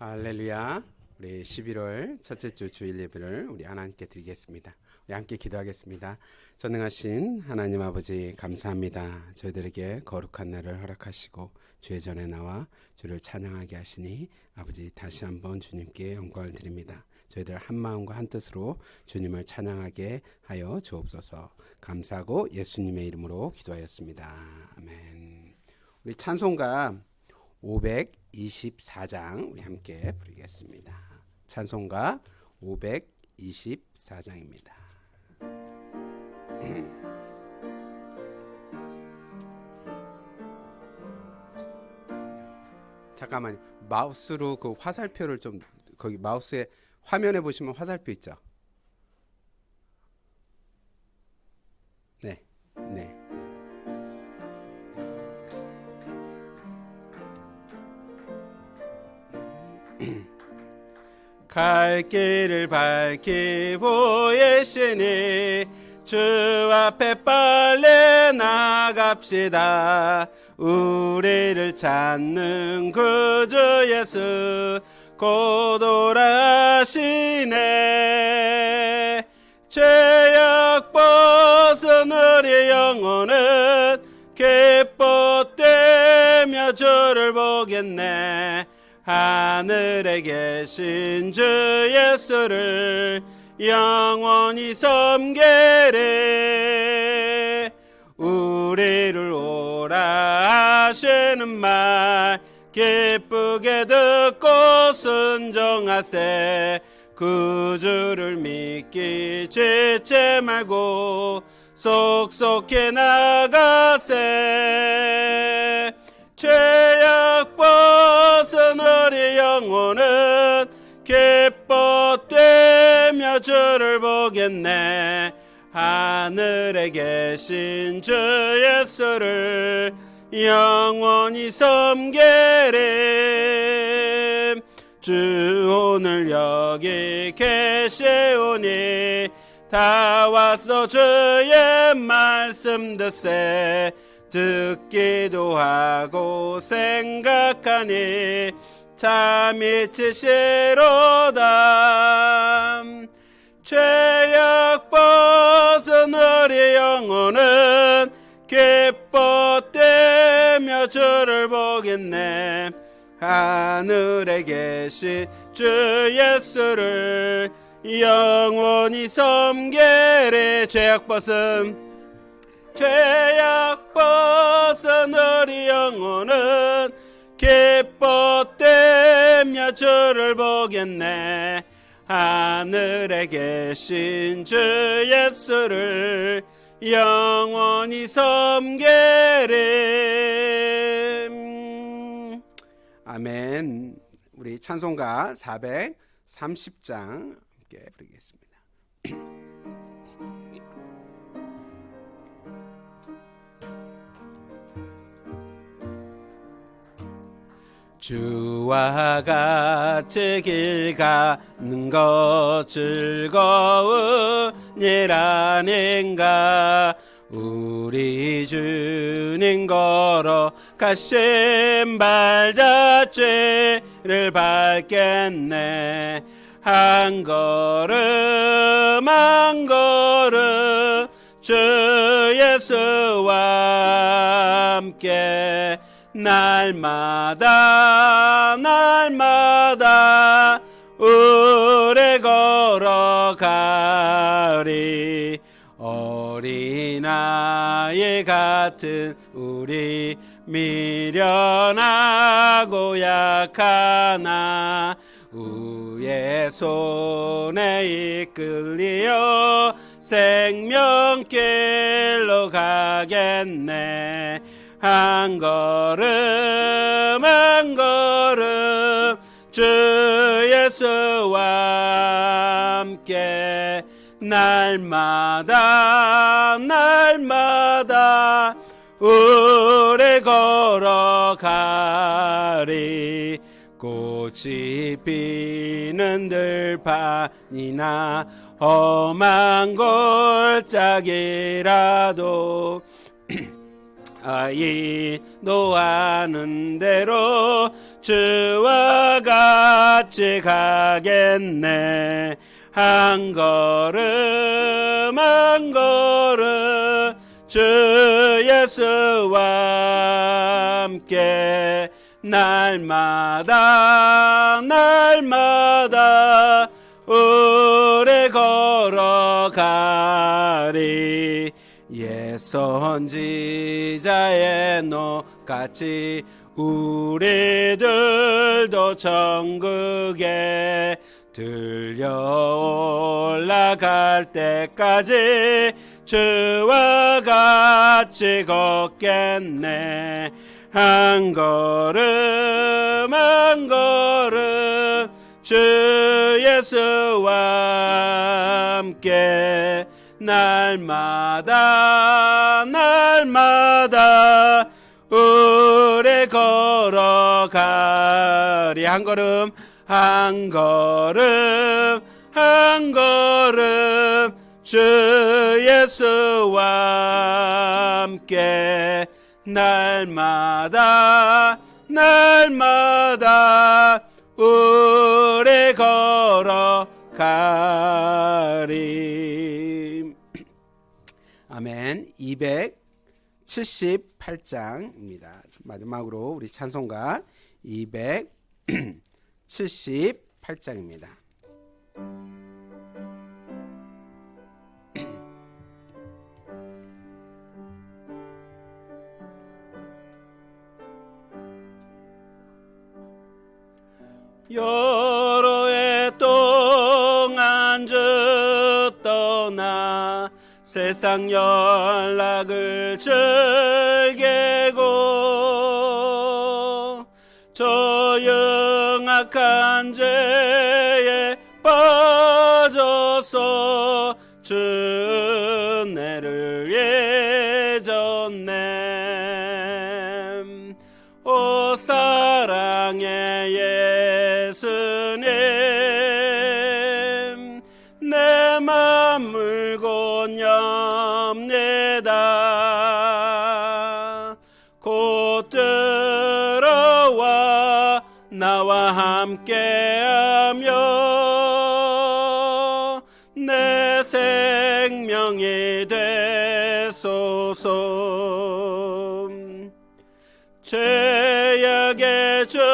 할렐루야. 우리 11월 첫째 주 주일 예배를 우리 하나님께 드리겠습니다. 우리 함께 기도하겠습니다. 전능하신 하나님 아버지 감사합니다. 저희들에게 거룩한 날을 허락하시고 주의 전에 나와 주를 찬양하게 하시니 아버지 다시 한번 주님께 영광을 드립니다. 저희들 한 마음과 한 뜻으로 주님을 찬양하게 하여 주옵소서. 감사하고 예수님의 이름으로 기도하였습니다. 아멘. 우리 찬송가 524장 우리 함께 부르겠습니다. 찬송가 524장입니다. 잠깐만, 마우스로 그 화살표를 좀, 거기 마우스에 화면에 보시면 화살표 있죠? 네, 네. 갈 길을 밝히 보이시니 주 앞에 빨리 나갑시다. 우리를 찾는 구주 예수 곧 오라시네. 죄악 벗은 우리 영혼은 기뻐되며 주를 보겠네. 하늘에 계신 주 예수를 영원히 섬기리. 우리를 오라 하시는 말 기쁘게 듣고 순종하세. 구주를 믿기 지체 말고 속속히 나가세. 죄악 벗은 우리 영혼은 기뻐 뛰며 주를 보겠네. 하늘에 계신 주 예수를 영원히 섬기리. 주 오늘 여기 계시오니 다 와서 주의 말씀 듣세. 듣기도 하고 생각하니 참 이치시로다. 죄악 벗은 우리 영혼은 기뻐 뛰며 주를 보겠네. 하늘에 계신 주 예수를 영원히 섬기리. 죄악 벗은 우리 영혼은 기뻐 뛰며 주를 보겠네. 하늘에 계신 주 예수를 영원히 섬기리. 아멘. 우리 찬송가 430장 함께 부르겠습니다. 주와 같이 길 가는 것 즐거운 일 아닌가. 우리 주님 걸어 가신 발자취를 밟겠네. 한 걸음 한 걸음 주 예수와 함께 날마다 오래 걸어가리. 어린아이 같은 우리 미련하고 약하나 우의 손에 이끌리어 생명길로 가겠네. 한 걸음 한 걸음 주 예수와 함께 날마다 오래 걸어가리. 꽃이 피는 들판이나 험한 골짜기라도 인도하는 대로 주와 같이 가겠네. 한 걸음 한 걸음 주 예수와 함께 날마다 오래 걸어가리. 옛 선지자의 노같이 우리들도 천국에 들려 올라갈 때까지 주와 같이 걷겠네. 한 걸음 한 걸음 주 예수와 함께 날마다 오래 걸어가리. 한 걸음 한 걸음 주 예수와 함께 날마다 오래 걸어가리. 아멘. 278장입니다. 마지막으로 우리 찬송가 278장입니다. 여러 해 동안 주 떠나 세상 연락을 즐기고 저 영악한 죄에 빠져서 주 은혜를 예졌네. 오 사랑의 예수님 내 맘을 곤엽니다. 곧 들어와 나와 함께하며 내 생명이 되소서. 죄악의 죽을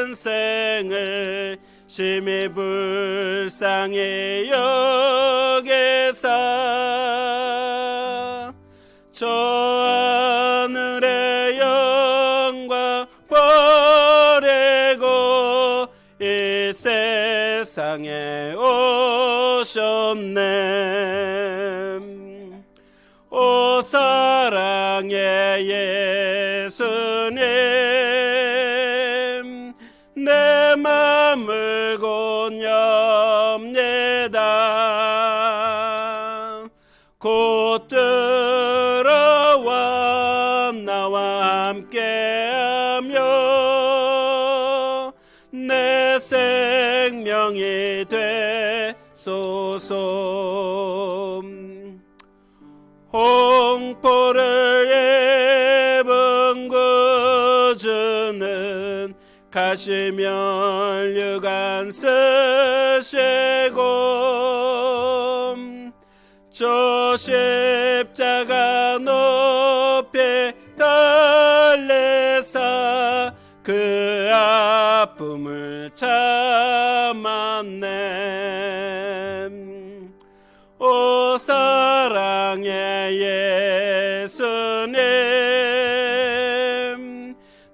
인생을 심히 불쌍히 여기사 저 하늘의 영광 버리고 이 세상에 오셨네. 오 사랑의 예수님 내 맘을 곤엽니다. 곧 들어와 나와 함께하며 내 생명이 되소서. 홍포를 입은 구주는 가시면류관 쓰시고 저 십자가 높이 달리사 그 아픔을 참았네. 오 사랑의 예수님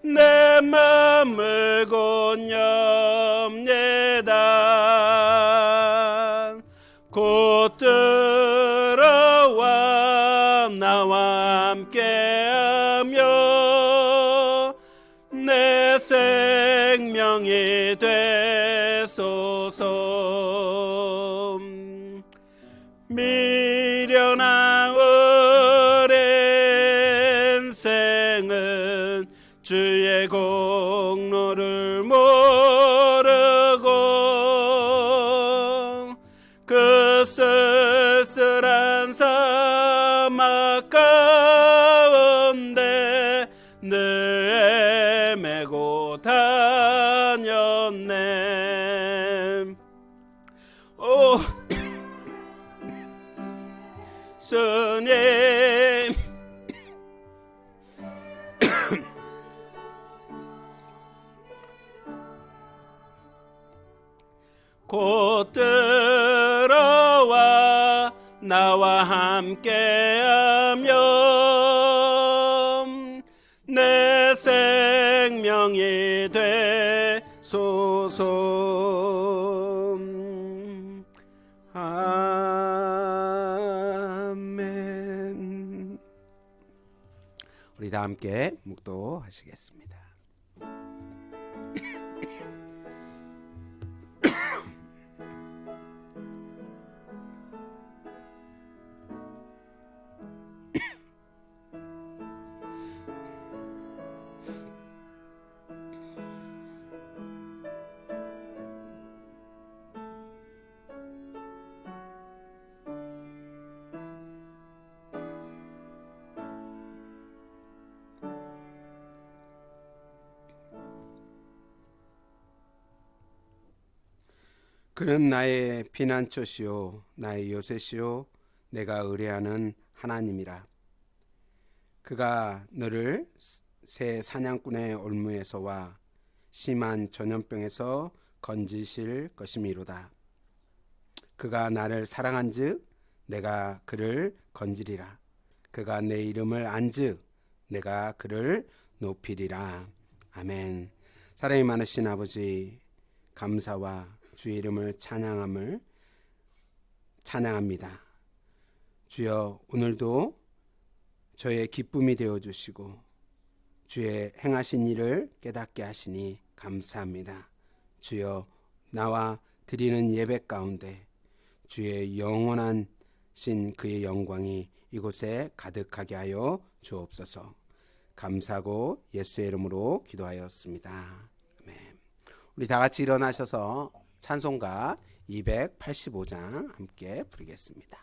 내 맘을 곤엽니다. 곧 들어와 나와 함께하며 내 생명이 되소서. 미련한 우리 인생은 주의 공로를 모르고 그 쓸쓸한 사막 가운데 늘 헤매고 다녔네. 오 주님 곧 들어와 나와 함께하며 내 생명이 되소서. 아멘. 우리 다 함께 묵도하시겠습니다. 그는 나의 피난처시요 나의 요새시요 내가 의뢰하는 하나님이라. 그가 너를 새 사냥꾼의 올무에서와 심한 전염병에서 건지실 것이미로다. 그가 나를 사랑한즉 내가 그를 건지리라. 그가 내 이름을 안즉 내가 그를 높이리라. 아멘. 사랑이 많으신 아버지, 감사와 주의 이름을 찬양합니다. 주여, 오늘도 저의 기쁨이 되어주시고 주의 행하신 일을 깨닫게 하시니 감사합니다. 주여, 나와 드리는 예배 가운데 주의 영원한 신 그의 영광이 이곳에 가득하게 하여 주옵소서. 감사하고 예수의 이름으로 기도하였습니다. 아멘. 우리 다 같이 일어나셔서 찬송가 285장 함께 부르겠습니다.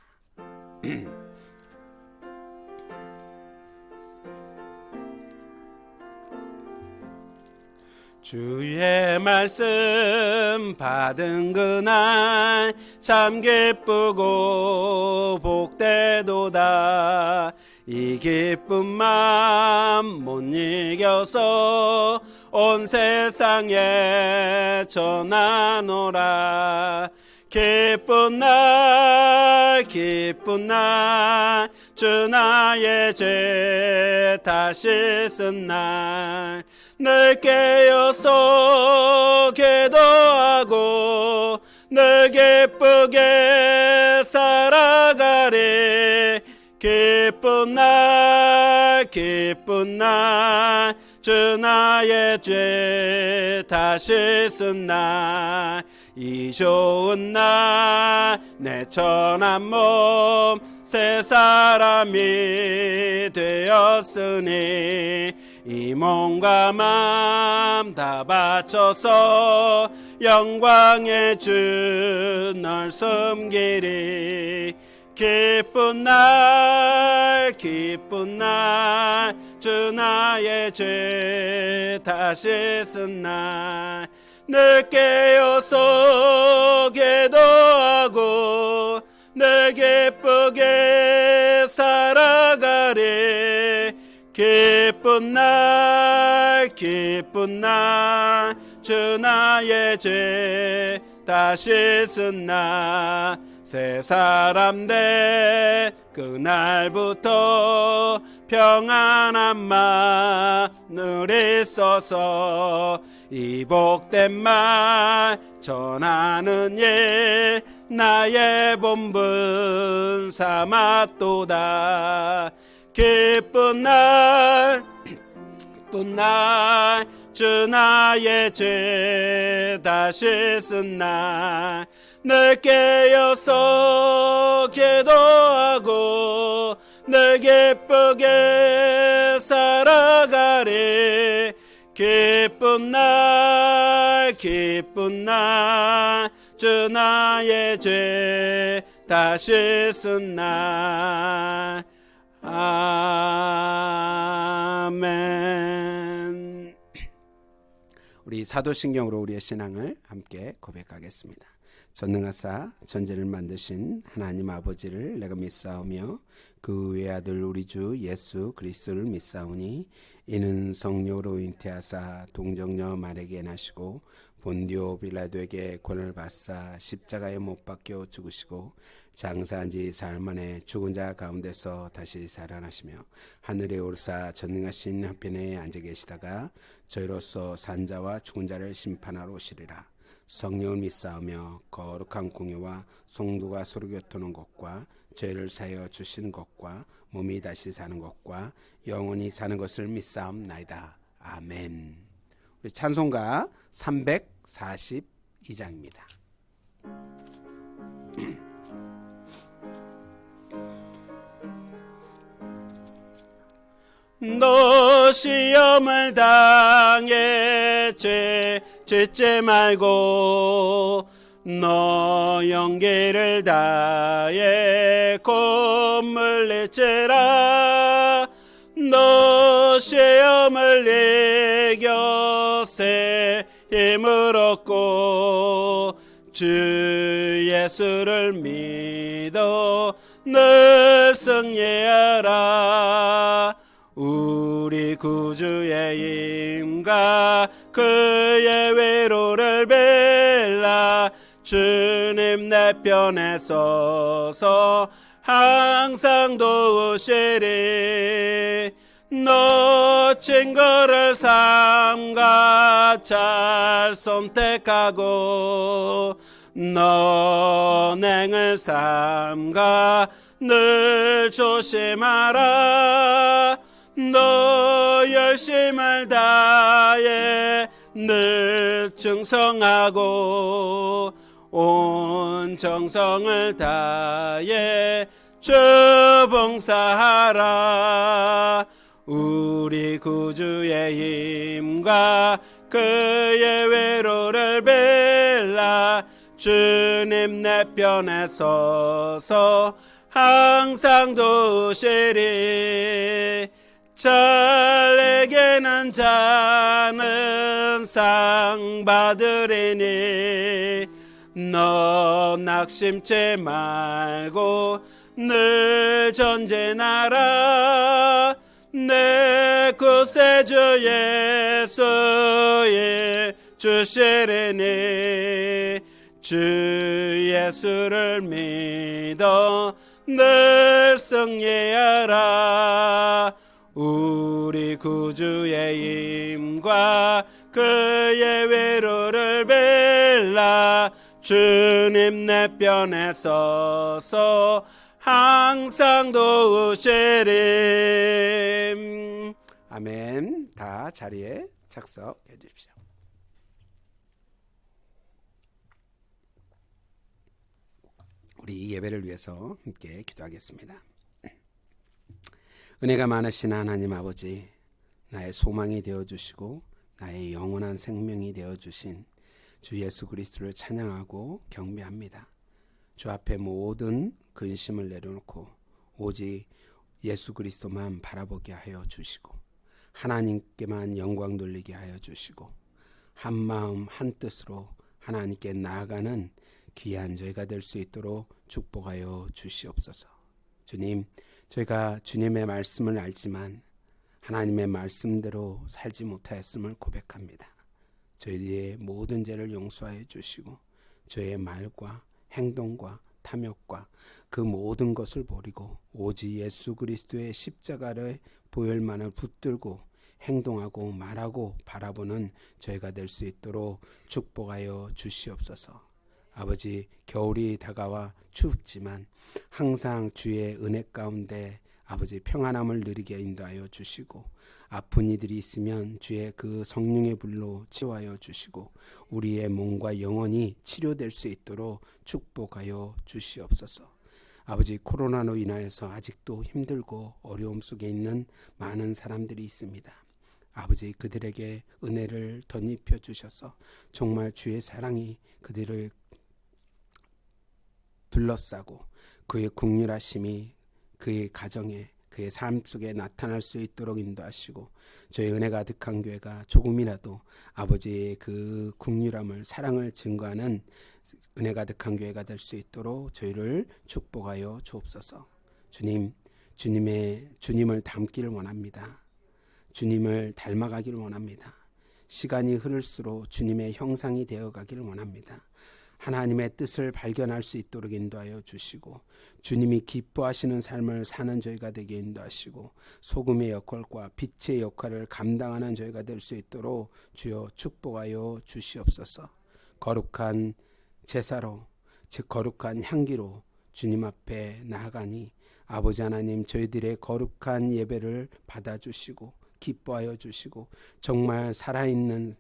주의 말씀 받은 그날 참 기쁘고 복되도다. 이 기쁜 맘 못 이겨서 온 세상에 전하노라. 기쁜 날 주 나의 죄 다시 쓴 날 늘 깨어서 기도하고 늘 기쁘게 살아가리. 기쁜 날 주 나의 죄 다시 쓴 날 이 좋은 날 내 천한 몸 새 사람이 되었으니 이 몸과 맘 다 바쳐서 영광의 주 널 섬기리. 기쁜 날 주 나의 죄 다시 쓴 날 늘 깨어서 기도하고 늘 기쁘게 살아가리. 기쁜 날 주 나의 죄 다시 쓴 날 새 사람 된 그날부터 평안한 마음을 있어서 이 복된 말 전하는 일 나의 본분 삼았도다. 기쁜 날 주 나의 죄 다시 쓴 날 늘 깨어서 기도하고 늘 기쁘게 살아가리. 기쁜 날 주 나의 죄 다시 쓴 날. 아멘. 우리 사도신경으로 우리의 신앙을 함께 고백하겠습니다. 전능하사 전제를 만드신 하나님 아버지를 내가 믿사오며 그 외아들 우리 주 예수 그리스도를 믿사오니 이는 성령으로 잉태하사 동정녀 마리아에게 나시고 본디오 빌라도에게 권을 받사 십자가에 못 박혀 죽으시고 장사한 지 사흘 만에 죽은 자 가운데서 다시 살아나시며 하늘에 오르사 전능하신 한편에 앉아 계시다가 저희로서 산 자와 죽은 자를 심판하러 오시리라. 성령을 믿사오며 거룩한 공예와 성도가 서로 교토는 것과 죄를 사하여 주시는 것과 몸이 다시 사는 것과 영원히 사는 것을 믿사옵나이다. 아멘. 우리 찬송가 342장입니다. 너 시험을 당해 짓지 말고 너 용기를 다해 곧 물리치라. 너 시험을 이겨 새 힘을 얻고 주 예수를 믿어 늘 승리하라. 우리 구주의 힘과 그의 위로를 빌라. 주님 내 편에 서서 항상 도우시리. 너 친구를 삼가 잘 선택하고 너행을 삼가 늘 조심하라. 너 열심을 다해 늘 충성하고 온 정성을 다해 주 봉사하라. 우리 구주의 힘과 그의 외로를 빌라. 주님 내 편에 서서 항상 도우시리. 잘에게는 자는 상 받으리니 너 낙심치 말고 늘 전진하라. 내 구세주 예수의 주시리니 주 예수를 믿어 늘 승리하라. 우리 구주의 힘과 그의 위로를 빌라. 주님 내 편에 서서 항상 도우시리. 아멘. 다 자리에 착석해 주십시오. 우리 예배를 위해서 함께 기도하겠습니다. 은혜가 많으신 하나님 아버지, 나의 소망이 되어주시고 나의 영원한 생명이 되어주신 주 예수 그리스도를 찬양하고 경배합니다. 주 앞에 모든 근심을 내려놓고 오직 예수 그리스도만 바라보게 하여 주시고 하나님께만 영광 돌리게 하여 주시고 한 마음 한 뜻으로 하나님께 나아가는 귀한 저희가 될 수 있도록 축복하여 주시옵소서. 주님, 저희가 주님의 말씀을 알지만 하나님의 말씀대로 살지 못하였음을 고백합니다. 저희의 모든 죄를 용서하여 주시고 저희의 말과 행동과 탐욕과 그 모든 것을 버리고 오직 예수 그리스도의 십자가를 보혈만을 붙들고 행동하고 말하고 바라보는 저희가 될 수 있도록 축복하여 주시옵소서. 아버지, 겨울이 다가와 춥지만 항상 주의 은혜 가운데 아버지 평안함을 누리게 인도하여 주시고 아픈 이들이 있으면 주의 그 성령의 불로 치유하여 주시고 우리의 몸과 영혼이 치료될 수 있도록 축복하여 주시옵소서. 아버지, 코로나로 인하여서 아직도 힘들고 어려움 속에 있는 많은 사람들이 있습니다. 아버지, 그들에게 은혜를 덧입혀 주셔서 정말 주의 사랑이 그들을 둘러싸고 그의 긍휼하심이 그의 가정에 그의 삶 속에 나타날 수 있도록 인도하시고 저희 은혜 가득한 교회가 조금이라도 아버지의 그 긍휼함을 사랑을 증거하는 은혜 가득한 교회가 될 수 있도록 저희를 축복하여 주옵소서. 주님, 주님을 닮기를 원합니다. 주님을 닮아가기를 원합니다. 시간이 흐를수록 주님의 형상이 되어가기를 원합니다. 하나님의 뜻을 발견할 수 있도록 인도하여 주시고 주님이 기뻐하시는 삶을 사는 저희가 되게 인도하시고 소금의 역할과 빛의 역할을 감당하는 저희가 될 수 있도록 주여 축복하여 주시옵소서. 거룩한 제사로, 즉 거룩한 향기로 주님 앞에 나아가니 아버지 하나님, 저희들의 거룩한 예배를 받아주시고 기뻐하여 주시고 정말 살아있는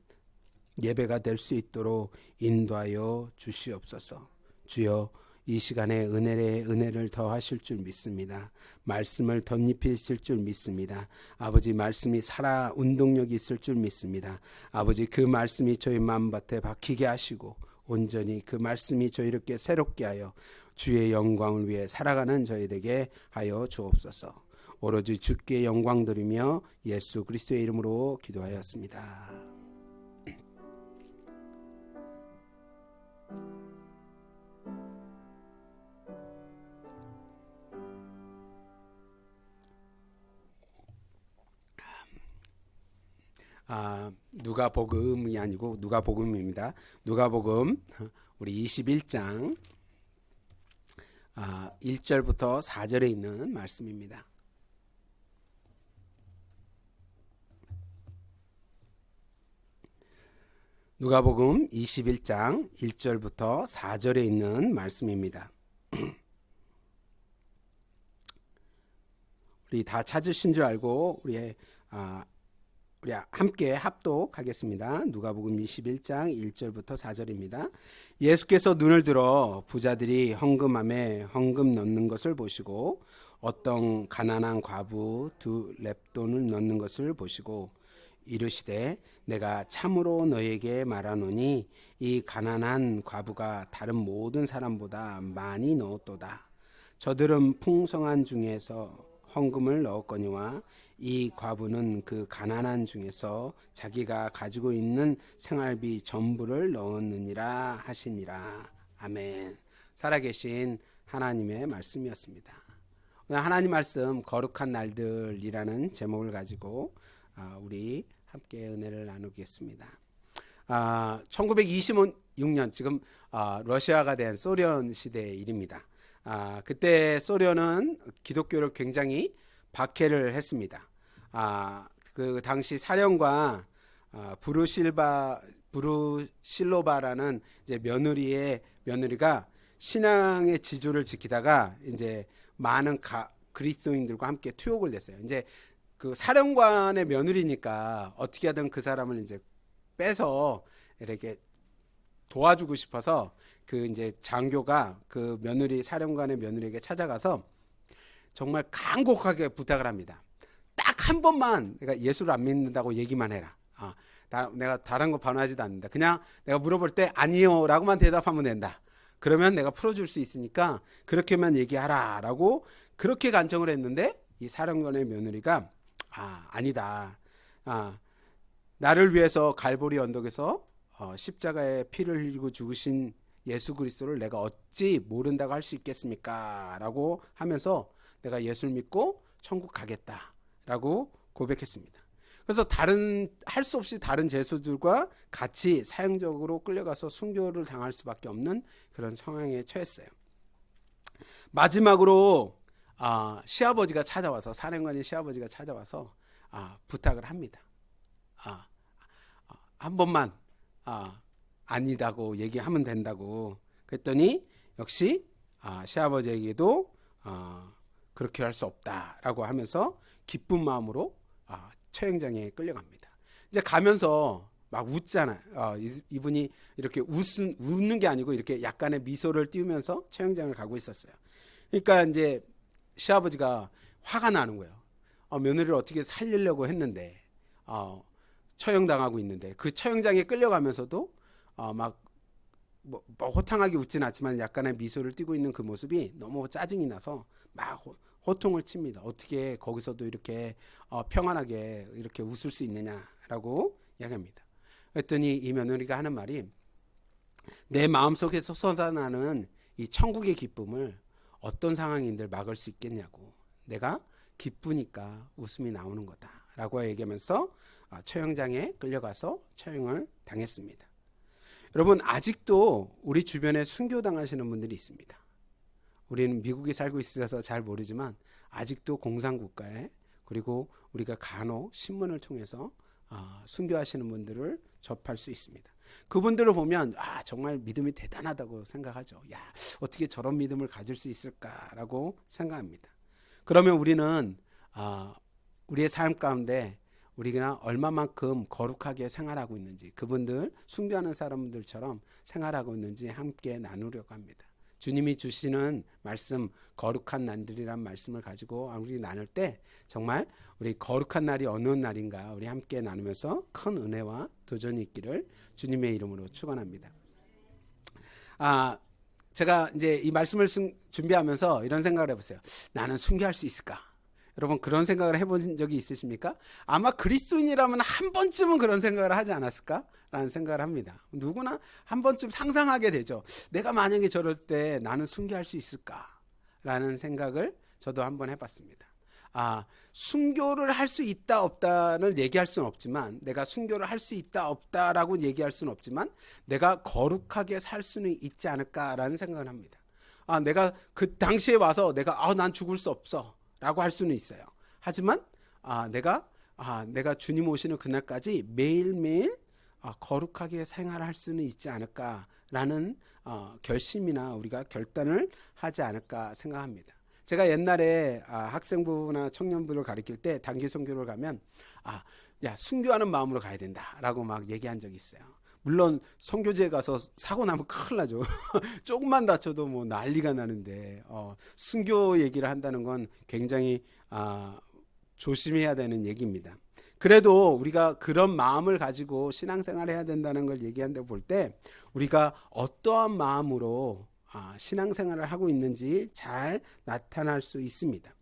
예배가 될 수 있도록 인도하여 주시옵소서. 주여, 이 시간에 은혜를 더하실 줄 믿습니다. 말씀을 덧입히실 줄 믿습니다. 아버지, 말씀이 살아 운동력이 있을 줄 믿습니다. 아버지, 그 말씀이 저희 마음밭에 박히게 하시고 온전히 그 말씀이 저희를 새롭게 하여 주의 영광을 위해 살아가는 저희에게 하여 주옵소서. 오로지 주께 영광 드리며 예수 그리스도의 이름으로 기도하였습니다. 누가복음이 아니고 누가복음입니다. 누가복음 우리 21장 1절부터 4절에 있는 말씀입니다. 누가복음 21장 1절부터 4절에 있는 말씀입니다. 우리 다 찾으신 줄 알고 우리 함께 합독하겠습니다. 누가복음 21장 1절부터 4절입니다. 예수께서 눈을 들어 부자들이 헌금함에 헌금 넣는 것을 보시고 어떤 가난한 과부 2렙돈을 넣는 것을 보시고 이르시되 내가 참으로 너에게 말하노니 이 가난한 과부가 다른 모든 사람보다 많이 넣었도다. 저들은 풍성한 중에서 헌금을 넣었거니와 이 과부는 그 가난한 중에서 자기가 가지고 있는 생활비 전부를 넣었느니라 하시니라. 아멘. 살아계신 하나님의 말씀이었습니다. 오늘 하나님 말씀 거룩한 날들이라는 제목을 가지고 우리 함께 은혜를 나누겠습니다. 1926년 지금 러시아가 된 소련 시대의 일입니다. 그때 소련은 기독교를 굉장히 박해를 했습니다. 그 당시 사령관 브루실로바라는 이제 며느리가 신앙의 지조를 지키다가 이제 많은 그리스도인들과 함께 투옥을 됐어요. 이제 그 사령관의 며느리니까 어떻게 하든 그 사람을 이제 빼서 이렇게 도와주고 싶어서 그 이제 장교가 그 사령관의 며느리에게 찾아가서 정말 간곡하게 부탁을 합니다. 딱 한 번만 내가 예수를 안 믿는다고 얘기만 해라. 내가 다른 거 반하지도 않는다. 그냥 내가 물어볼 때 아니요 라고만 대답하면 된다. 그러면 내가 풀어줄 수 있으니까 그렇게만 얘기하라 라고 그렇게 간청을 했는데 이 사령관의 며느리가 아니다. 나를 위해서 갈보리 언덕에서 십자가에 피를 흘리고 죽으신 예수 그리스도를 내가 어찌 모른다고 할 수 있겠습니까? 라고 하면서 내가 예수를 믿고 천국 가겠다 라고 고백했습니다. 그래서 할 수 없이 다른 제수들과 같이 사형적으로 끌려가서 순교를 당할 수밖에 없는 그런 상황에 처했어요. 마지막으로 시아버지가 찾아와서 사령관의 시아버지가 찾아와서 부탁을 합니다. 한 번만 아니다고 얘기하면 된다고. 그랬더니 역시 시아버지에게도 그렇게 할 수 없다라고 하면서 기쁜 마음으로 처형장에 끌려갑니다. 이제 가면서 막 웃잖아요. 이분이 이렇게 웃는 게 아니고 이렇게 약간의 미소를 띄우면서 처형장을 가고 있었어요. 그러니까 이제 시아버지가 화가 나는 거예요. 며느리를 어떻게 살리려고 했는데 처형당하고 있는데 그 처형장에 끌려가면서도 막 호탕하게 웃진 않지만 약간의 미소를 띠고 있는 그 모습이 너무 짜증이 나서 막 호통을 칩니다. 어떻게 거기서도 이렇게 평안하게 이렇게 웃을 수 있느냐라고 이야기합니다. 그랬더니 이 며느리가 하는 말이 내 마음속에서 쏟아나는 이 천국의 기쁨을 어떤 상황인들 막을 수 있겠냐고. 내가 기쁘니까 웃음이 나오는 거다라고 얘기하면서 처형장에 끌려가서 처형을 당했습니다. 여러분 아직도 우리 주변에 순교당하시는 분들이 있습니다. 우리는 미국에 살고 있어서 잘 모르지만 아직도 공산국가에 그리고 우리가 간혹 신문을 통해서 순교하시는 분들을 접할 수 있습니다. 그분들을 보면 정말 믿음이 대단하다고 생각하죠. 어떻게 저런 믿음을 가질 수 있을까라고 생각합니다. 그러면 우리는 우리의 삶 가운데 우리가 얼마만큼 거룩하게 생활하고 있는지 그분들 순교하는 사람들처럼 생활하고 있는지 함께 나누려고 합니다. 주님이 주시는 말씀 거룩한 날들이란 말씀을 가지고 우리 나눌 때 정말 우리 거룩한 날이 어느 날인가 우리 함께 나누면서 큰 은혜와 도전이 있기를 주님의 이름으로 축원합니다. 제가 이제 이 말씀을 준비하면서 이런 생각을 해봤어요. 나는 순교할 수 있을까? 여러분 그런 생각을 해본 적이 있으십니까? 아마 그리스도인이라면 한 번쯤은 그런 생각을 하지 않았을까라는 생각을 합니다. 누구나 한 번쯤 상상하게 되죠. 내가 만약에 저럴 때 나는 순교할 수 있을까라는 생각을 저도 한번 해봤습니다. 순교를 할 수 있다 없다를 얘기할 수는 없지만 내가 순교를 할 수 있다 없다라고 얘기할 수는 없지만 내가 거룩하게 살 수는 있지 않을까라는 생각을 합니다. 내가 그 당시에 와서 내가 난 죽을 수 없어 라고 할 수는 있어요. 하지만 내가 주님 오시는 그날까지 매일매일 거룩하게 생활할 수는 있지 않을까라는 결심이나 우리가 결단을 하지 않을까 생각합니다. 제가 옛날에 학생부나 청년부를 가르칠 때 단기 선교를 가면 야, 순교하는 마음으로 가야 된다라고 막 얘기한 적이 있어요. 물론 선교지에 가서 사고 나면 큰일 나죠. 조금만 다쳐도 뭐 난리가 나는데 순교 얘기를 한다는 건 굉장히 조심해야 되는 얘기입니다. 그래도 우리가 그런 마음을 가지고 신앙생활을 해야 된다는 걸 얘기한다 볼 때 우리가 어떠한 마음으로 신앙생활을 하고 있는지 잘 나타날 수 있습니다.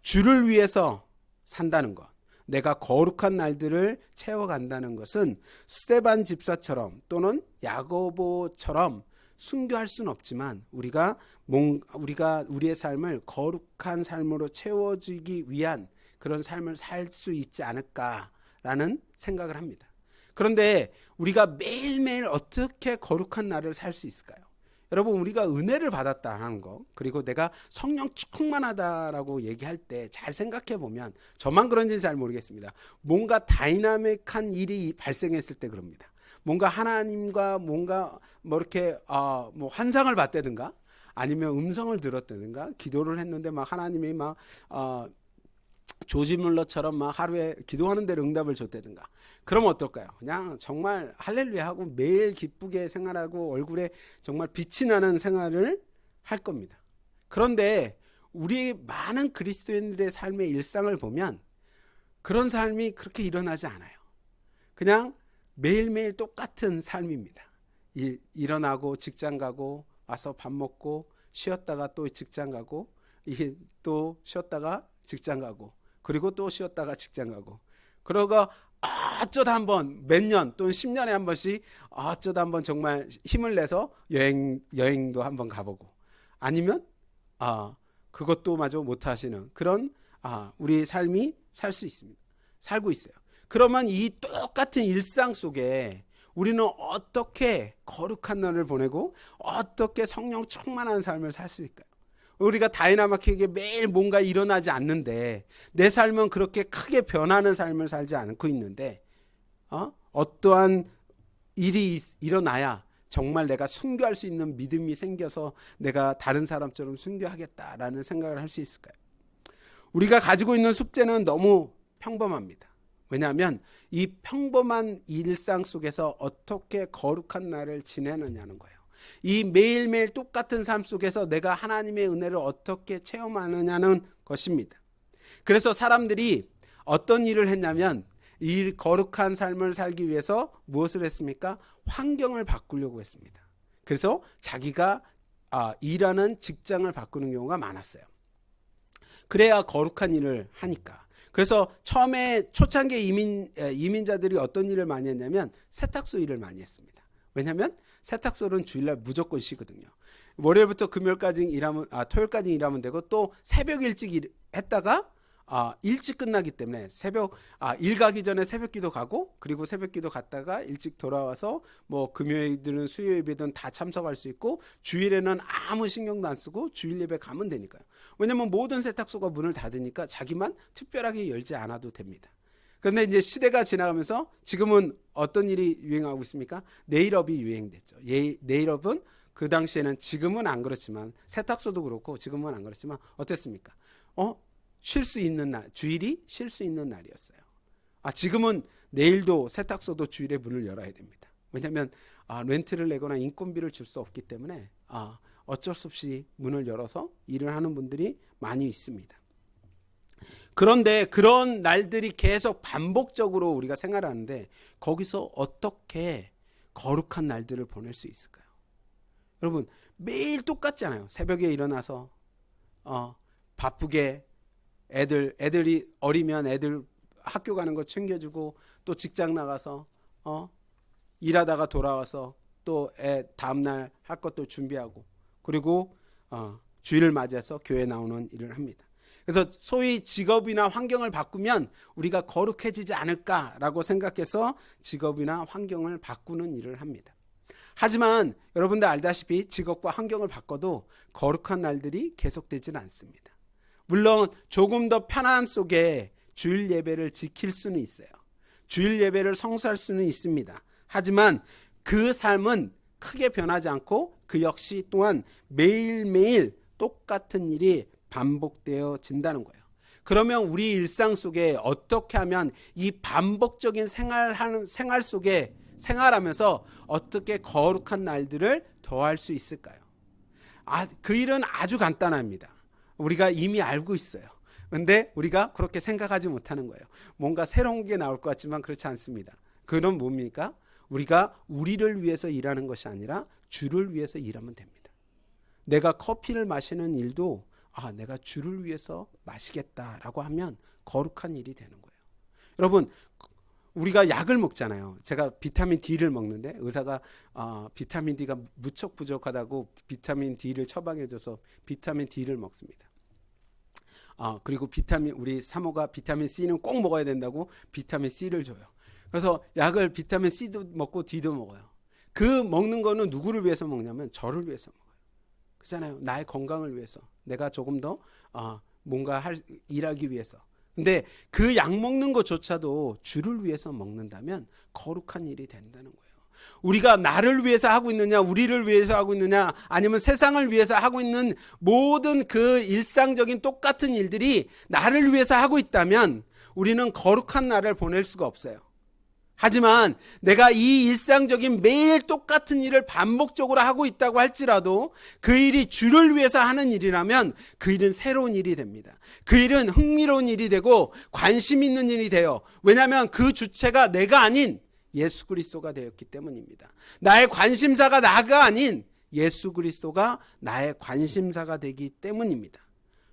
주를 위해서 산다는 것, 내가 거룩한 날들을 채워간다는 것은 스데반 집사처럼 또는 야고보처럼 순교할 수는 없지만 우리가 우리의 삶을 거룩한 삶으로 채워주기 위한 그런 삶을 살 수 있지 않을까라는 생각을 합니다. 그런데 우리가 매일매일 어떻게 거룩한 날을 살 수 있을까요? 여러분, 우리가 은혜를 받았다 하는 거, 그리고 내가 성령 충만하다라고 얘기할 때 잘 생각해 보면, 저만 그런지는 잘 모르겠습니다. 뭔가 다이나믹한 일이 발생했을 때 그럽니다. 뭔가 하나님과 뭔가 뭐 이렇게 뭐 환상을 봤다든가, 아니면 음성을 들었다든가, 기도를 했는데 막 하나님이 막 조지 물러처럼 막 하루에 기도하는 대로 응답을 줬다든가. 그러면 어떨까요? 그냥 정말 할렐루야 하고 매일 기쁘게 생활하고 얼굴에 정말 빛이 나는 생활을 할 겁니다. 그런데 우리 많은 그리스도인들의 삶의 일상을 보면 그런 삶이 그렇게 일어나지 않아요. 그냥 매일매일 똑같은 삶입니다. 일어나고 직장 가고 와서 밥 먹고 쉬었다가 또 직장 가고 또 쉬었다가 직장 가고 그리고 또 쉬었다가 직장 가고, 그러고 어쩌다 한번 몇 년 또는 10년에 한 번씩 어쩌다 한번 정말 힘을 내서 여행도 한번 가보고, 아니면 그것도 마저 못 하시는 그런 우리 삶이 살고 있어요. 그러면 이 똑같은 일상 속에 우리는 어떻게 거룩한 날을 보내고 어떻게 성령 충만한 삶을 살 수 있을까요? 우리가 다이나믹하게 매일 뭔가 일어나지 않는데, 내 삶은 그렇게 크게 변하는 삶을 살지 않고 있는데 어떠한 일이 일어나야 정말 내가 순교할 수 있는 믿음이 생겨서 내가 다른 사람처럼 순교하겠다라는 생각을 할 수 있을까요? 우리가 가지고 있는 숙제는 너무 평범합니다. 왜냐하면 이 평범한 일상 속에서 어떻게 거룩한 날을 지내느냐는 거예요. 이 매일매일 똑같은 삶 속에서 내가 하나님의 은혜를 어떻게 체험하느냐는 것입니다. 그래서 사람들이 어떤 일을 했냐면 이 거룩한 삶을 살기 위해서 무엇을 했습니까? 환경을 바꾸려고 했습니다. 그래서 자기가 일하는 직장을 바꾸는 경우가 많았어요. 그래야 거룩한 일을 하니까. 그래서 처음에 초창기 이민자들이 어떤 일을 많이 했냐면 세탁소 일을 많이 했습니다. 왜냐하면 세탁소는 주일날 무조건 쉬거든요. 월요일부터 금요일까지 토요일까지 일하면 되고, 또 새벽 일찍 했다가 일찍 끝나기 때문에 일 가기 전에 새벽기도 가고, 그리고 새벽기도 갔다가 일찍 돌아와서 뭐 금요일이든 수요일이든 다 참석할 수 있고, 주일에는 아무 신경도 안 쓰고 주일 예배 가면 되니까요. 왜냐면 모든 세탁소가 문을 닫으니까 자기만 특별하게 열지 않아도 됩니다. 그런데 이제 시대가 지나가면서 지금은 어떤 일이 유행하고 있습니까? 네일업이 유행됐죠. 네일업은 그 당시에는, 지금은 안 그렇지만, 세탁소도 그렇고 지금은 안 그렇지만 어땠습니까? 쉴 수 있는 날, 주일이 쉴 수 있는 날이었어요. 지금은 내일도 세탁소도 주일에 문을 열어야 됩니다. 왜냐하면 렌트를 내거나 인건비를 줄 수 없기 때문에 어쩔 수 없이 문을 열어서 일을 하는 분들이 많이 있습니다. 그런데 그런 날들이 계속 반복적으로 우리가 생활하는데, 거기서 어떻게 거룩한 날들을 보낼 수 있을까요? 여러분, 매일 똑같잖아요. 새벽에 일어나서 바쁘게 애들이 어리면 애들 학교 가는 거 챙겨주고, 또 직장 나가서 일하다가 돌아와서 또 다음날 할 것도 준비하고, 그리고 주일을 맞이해서 교회 나오는 일을 합니다. 그래서 소위 직업이나 환경을 바꾸면 우리가 거룩해지지 않을까라고 생각해서 직업이나 환경을 바꾸는 일을 합니다. 하지만 여러분들 알다시피 직업과 환경을 바꿔도 거룩한 날들이 계속되지는 않습니다. 물론 조금 더 편안 속에 주일 예배를 지킬 수는 있어요. 주일 예배를 성수할 수는 있습니다. 하지만 그 삶은 크게 변하지 않고 그 역시 또한 매일매일 똑같은 일이 반복되어진다는 거예요. 그러면 우리 일상 속에 어떻게 하면 이 반복적인 생활 속에 생활하면서 어떻게 거룩한 날들을 더할 수 있을까요? 그 일은 아주 간단합니다. 우리가 이미 알고 있어요. 근데 우리가 그렇게 생각하지 못하는 거예요. 뭔가 새로운 게 나올 것 같지만 그렇지 않습니다. 그건 뭡니까? 우리가 우리를 위해서 일하는 것이 아니라 주를 위해서 일하면 됩니다. 내가 커피를 마시는 일도 내가 주를 위해서 마시겠다라고 하면 거룩한 일이 되는 거예요. 여러분, 우리가 약을 먹잖아요. 제가 비타민 D를 먹는데 의사가 비타민 D가 무척 부족하다고 비타민 D를 처방해줘서 비타민 D를 먹습니다. 그리고 우리 사모가 비타민 C는 꼭 먹어야 된다고 비타민 C를 줘요. 그래서 약을 비타민 C도 먹고 D도 먹어요. 그 먹는 거는 누구를 위해서 먹냐면 저를 위해서 먹어요. 그렇잖아요. 나의 건강을 위해서. 내가 조금 더 뭔가 일하기 위해서. 근데 그 약 먹는 것조차도 주를 위해서 먹는다면 거룩한 일이 된다는 거예요. 우리가 나를 위해서 하고 있느냐, 우리를 위해서 하고 있느냐, 아니면 세상을 위해서 하고 있는 모든 그 일상적인 똑같은 일들이 나를 위해서 하고 있다면 우리는 거룩한 날을 보낼 수가 없어요. 하지만 내가 이 일상적인 매일 똑같은 일을 반복적으로 하고 있다고 할지라도 그 일이 주를 위해서 하는 일이라면 그 일은 새로운 일이 됩니다. 그 일은 흥미로운 일이 되고 관심 있는 일이 돼요. 왜냐하면 그 주체가 내가 아닌 예수 그리스도가 되었기 때문입니다. 나의 관심사가 나가 아닌 예수 그리스도가 나의 관심사가 되기 때문입니다.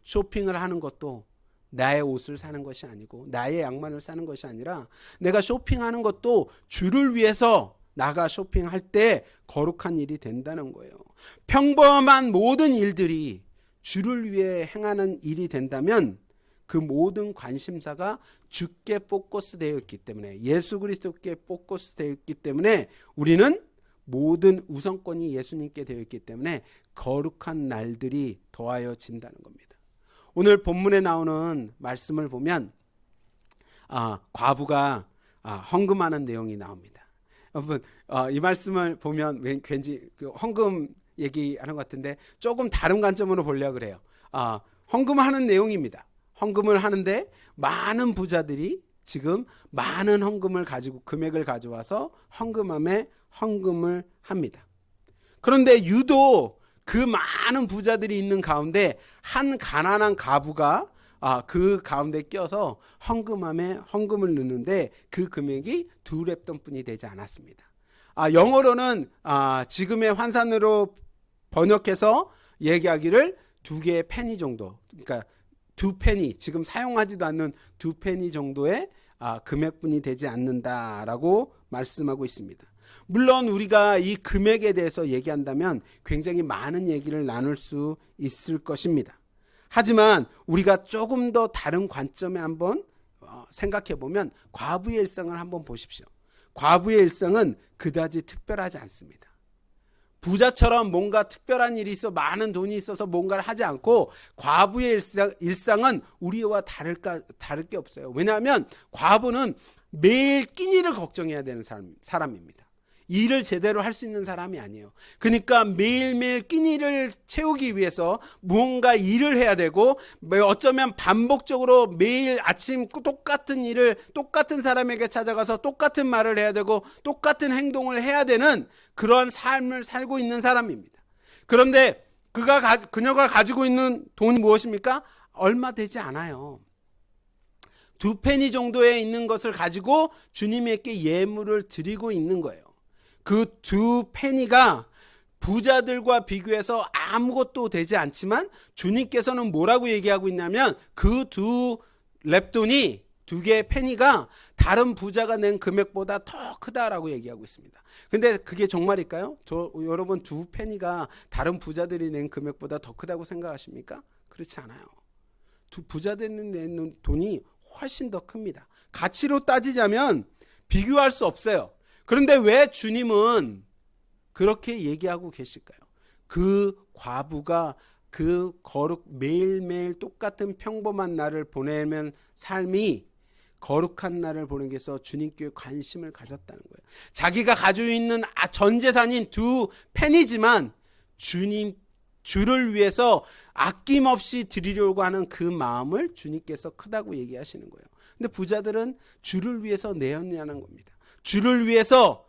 쇼핑을 하는 것도 나의 옷을 사는 것이 아니고 나의 양말을 사는 것이 아니라 내가 쇼핑하는 것도 주를 위해서 나가 쇼핑할 때 거룩한 일이 된다는 거예요. 평범한 모든 일들이 주를 위해 행하는 일이 된다면 그 모든 관심사가 주께 포커스되어 있기 때문에 예수 그리스도께 포커스되어 있기 때문에 우리는 모든 우선권이 예수님께 되어 있기 때문에 거룩한 날들이 더하여진다는 겁니다. 오늘 본문에 나오는 말씀을 보면 과부가 헌금하는 내용이 나옵니다. 여러분 이 말씀을 보면 왠지 헌금 얘기하는 것 같은데 조금 다른 관점으로 보려고 그래요. 헌금하는 내용입니다. 헌금을 하는데 많은 부자들이 지금 많은 헌금을 가지고 금액을 가져와서 헌금함에 헌금을 합니다. 그런데 유독 그 많은 부자들이 있는 가운데 한 가난한 과부가 그 가운데 껴서 헌금함에 헌금을 넣는데 그 금액이 2렙돈뿐이 되지 않았습니다. 영어로는 지금의 환산으로 번역해서 얘기하기를 2개의 페니 정도, 그러니까 2페니, 지금 사용하지도 않는 2페니 정도의 금액뿐이 되지 않는다라고 말씀하고 있습니다. 물론 우리가 이 금액에 대해서 얘기한다면 굉장히 많은 얘기를 나눌 수 있을 것입니다. 하지만 우리가 조금 더 다른 관점에 한번 생각해 보면 과부의 일상을 한번 보십시오. 과부의 일상은 그다지 특별하지 않습니다. 부자처럼 뭔가 특별한 일이 있어 많은 돈이 있어서 뭔가를 하지 않고 과부의 일상은 우리와 다를 게 없어요. 왜냐하면 과부는 매일 끼니를 걱정해야 되는 사람입니다. 일을 제대로 할 수 있는 사람이 아니에요. 그러니까 매일매일 끼니를 채우기 위해서 무언가 일을 해야 되고 어쩌면 반복적으로 매일 아침 똑같은 일을 똑같은 사람에게 찾아가서 똑같은 말을 해야 되고 똑같은 행동을 해야 되는 그런 삶을 살고 있는 사람입니다. 그런데 그녀가 가지고 있는 돈이 무엇입니까? 얼마 되지 않아요. 2페니 정도에 있는 것을 가지고 주님에게 예물을 드리고 있는 거예요. 그 2페니가 부자들과 비교해서 아무것도 되지 않지만 주님께서는 뭐라고 얘기하고 있냐면 그 2렙돈이 2개의 페니가 다른 부자가 낸 금액보다 더 크다라고 얘기하고 있습니다. 근데 그게 정말일까요? 여러분 2페니가 다른 부자들이 낸 금액보다 더 크다고 생각하십니까? 그렇지 않아요. 부자들이 낸 돈이 훨씬 더 큽니다. 가치로 따지자면 비교할 수 없어요. 그런데 왜 주님은 그렇게 얘기하고 계실까요? 그 과부가 그 매일매일 똑같은 평범한 날을 보내면 삶이 거룩한 날을 보내기 위해서 주님께 관심을 가졌다는 거예요. 자기가 가지고 있는 전 재산인 2페니지만 주를 위해서 아낌없이 드리려고 하는 그 마음을 주님께서 크다고 얘기하시는 거예요. 근데 부자들은 주를 위해서 내었냐는 겁니다. 주를 위해서,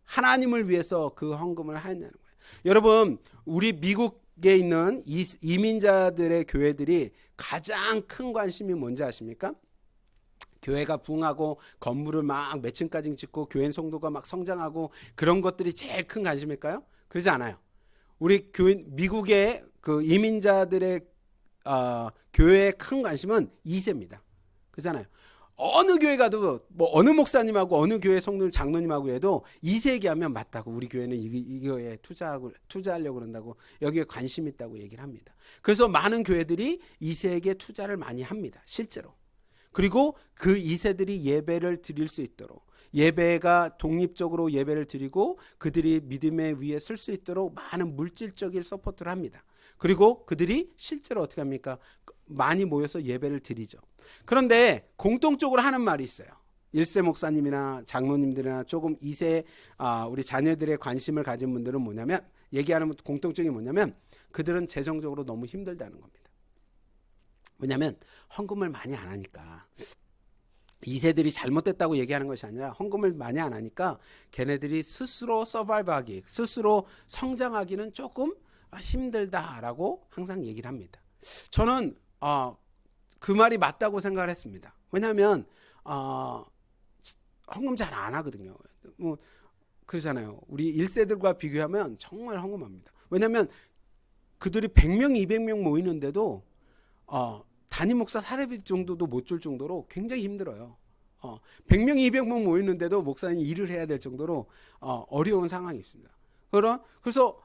하나님을 위해서 그 헌금을 하였냐는 거예요. 여러분, 우리 미국에 있는 이민자들의 교회들이 가장 큰 관심이 뭔지 아십니까? 교회가 부흥하고 건물을 막 몇 층까지 짓고 교회 성도가 막 성장하고 그런 것들이 제일 큰 관심일까요? 그러지 않아요. 우리 미국의 그 이민자들의 교회의 큰 관심은 2세입니다. 그렇잖아요. 어느 교회 가도 뭐 어느 목사님하고 어느 교회 성도님 장로님하고 해도 2세 얘기하면 맞다고, 우리 교회는 이 교회에 투자하려고 그런다고, 여기에 관심 있다고 얘기를 합니다. 그래서 많은 교회들이 2세에게 투자를 많이 합니다. 실제로. 그리고 그 2세들이 예배를 드릴 수 있도록, 예배가 독립적으로 예배를 드리고 그들이 믿음의 위에 설 수 있도록 많은 물질적인 서포트를 합니다. 그리고 그들이 실제로 어떻게 합니까? 많이 모여서 예배를 드리죠. 그런데 공통적으로 하는 말이 있어요. 1세 목사님이나 장로님들이나 조금 2세 우리 자녀들의 관심을 가진 분들은 뭐냐면, 얘기하는 공통점이 뭐냐면, 그들은 재정적으로 너무 힘들다는 겁니다. 왜냐하면 헌금을 많이 안 하니까. 2세들이 잘못됐다고 얘기하는 것이 아니라 헌금을 많이 안 하니까 걔네들이 스스로 서바이브하기, 스스로 성장하기는 조금 힘들다라고 항상 얘기를 합니다. 저는 그 말이 맞다고 생각을 했습니다. 왜냐하면 헌금 잘 안 하거든요. 뭐 그러잖아요. 우리 1세들과 비교하면 정말 헌금합니다. 왜냐하면 그들이 100명, 200명 모이는데도 담임 목사 사례비 정도도 못 줄 정도로 굉장히 힘들어요. 100명, 200명 모이는데도 목사님이 일을 해야 될 정도로 어려운 상황이 있습니다. 그래서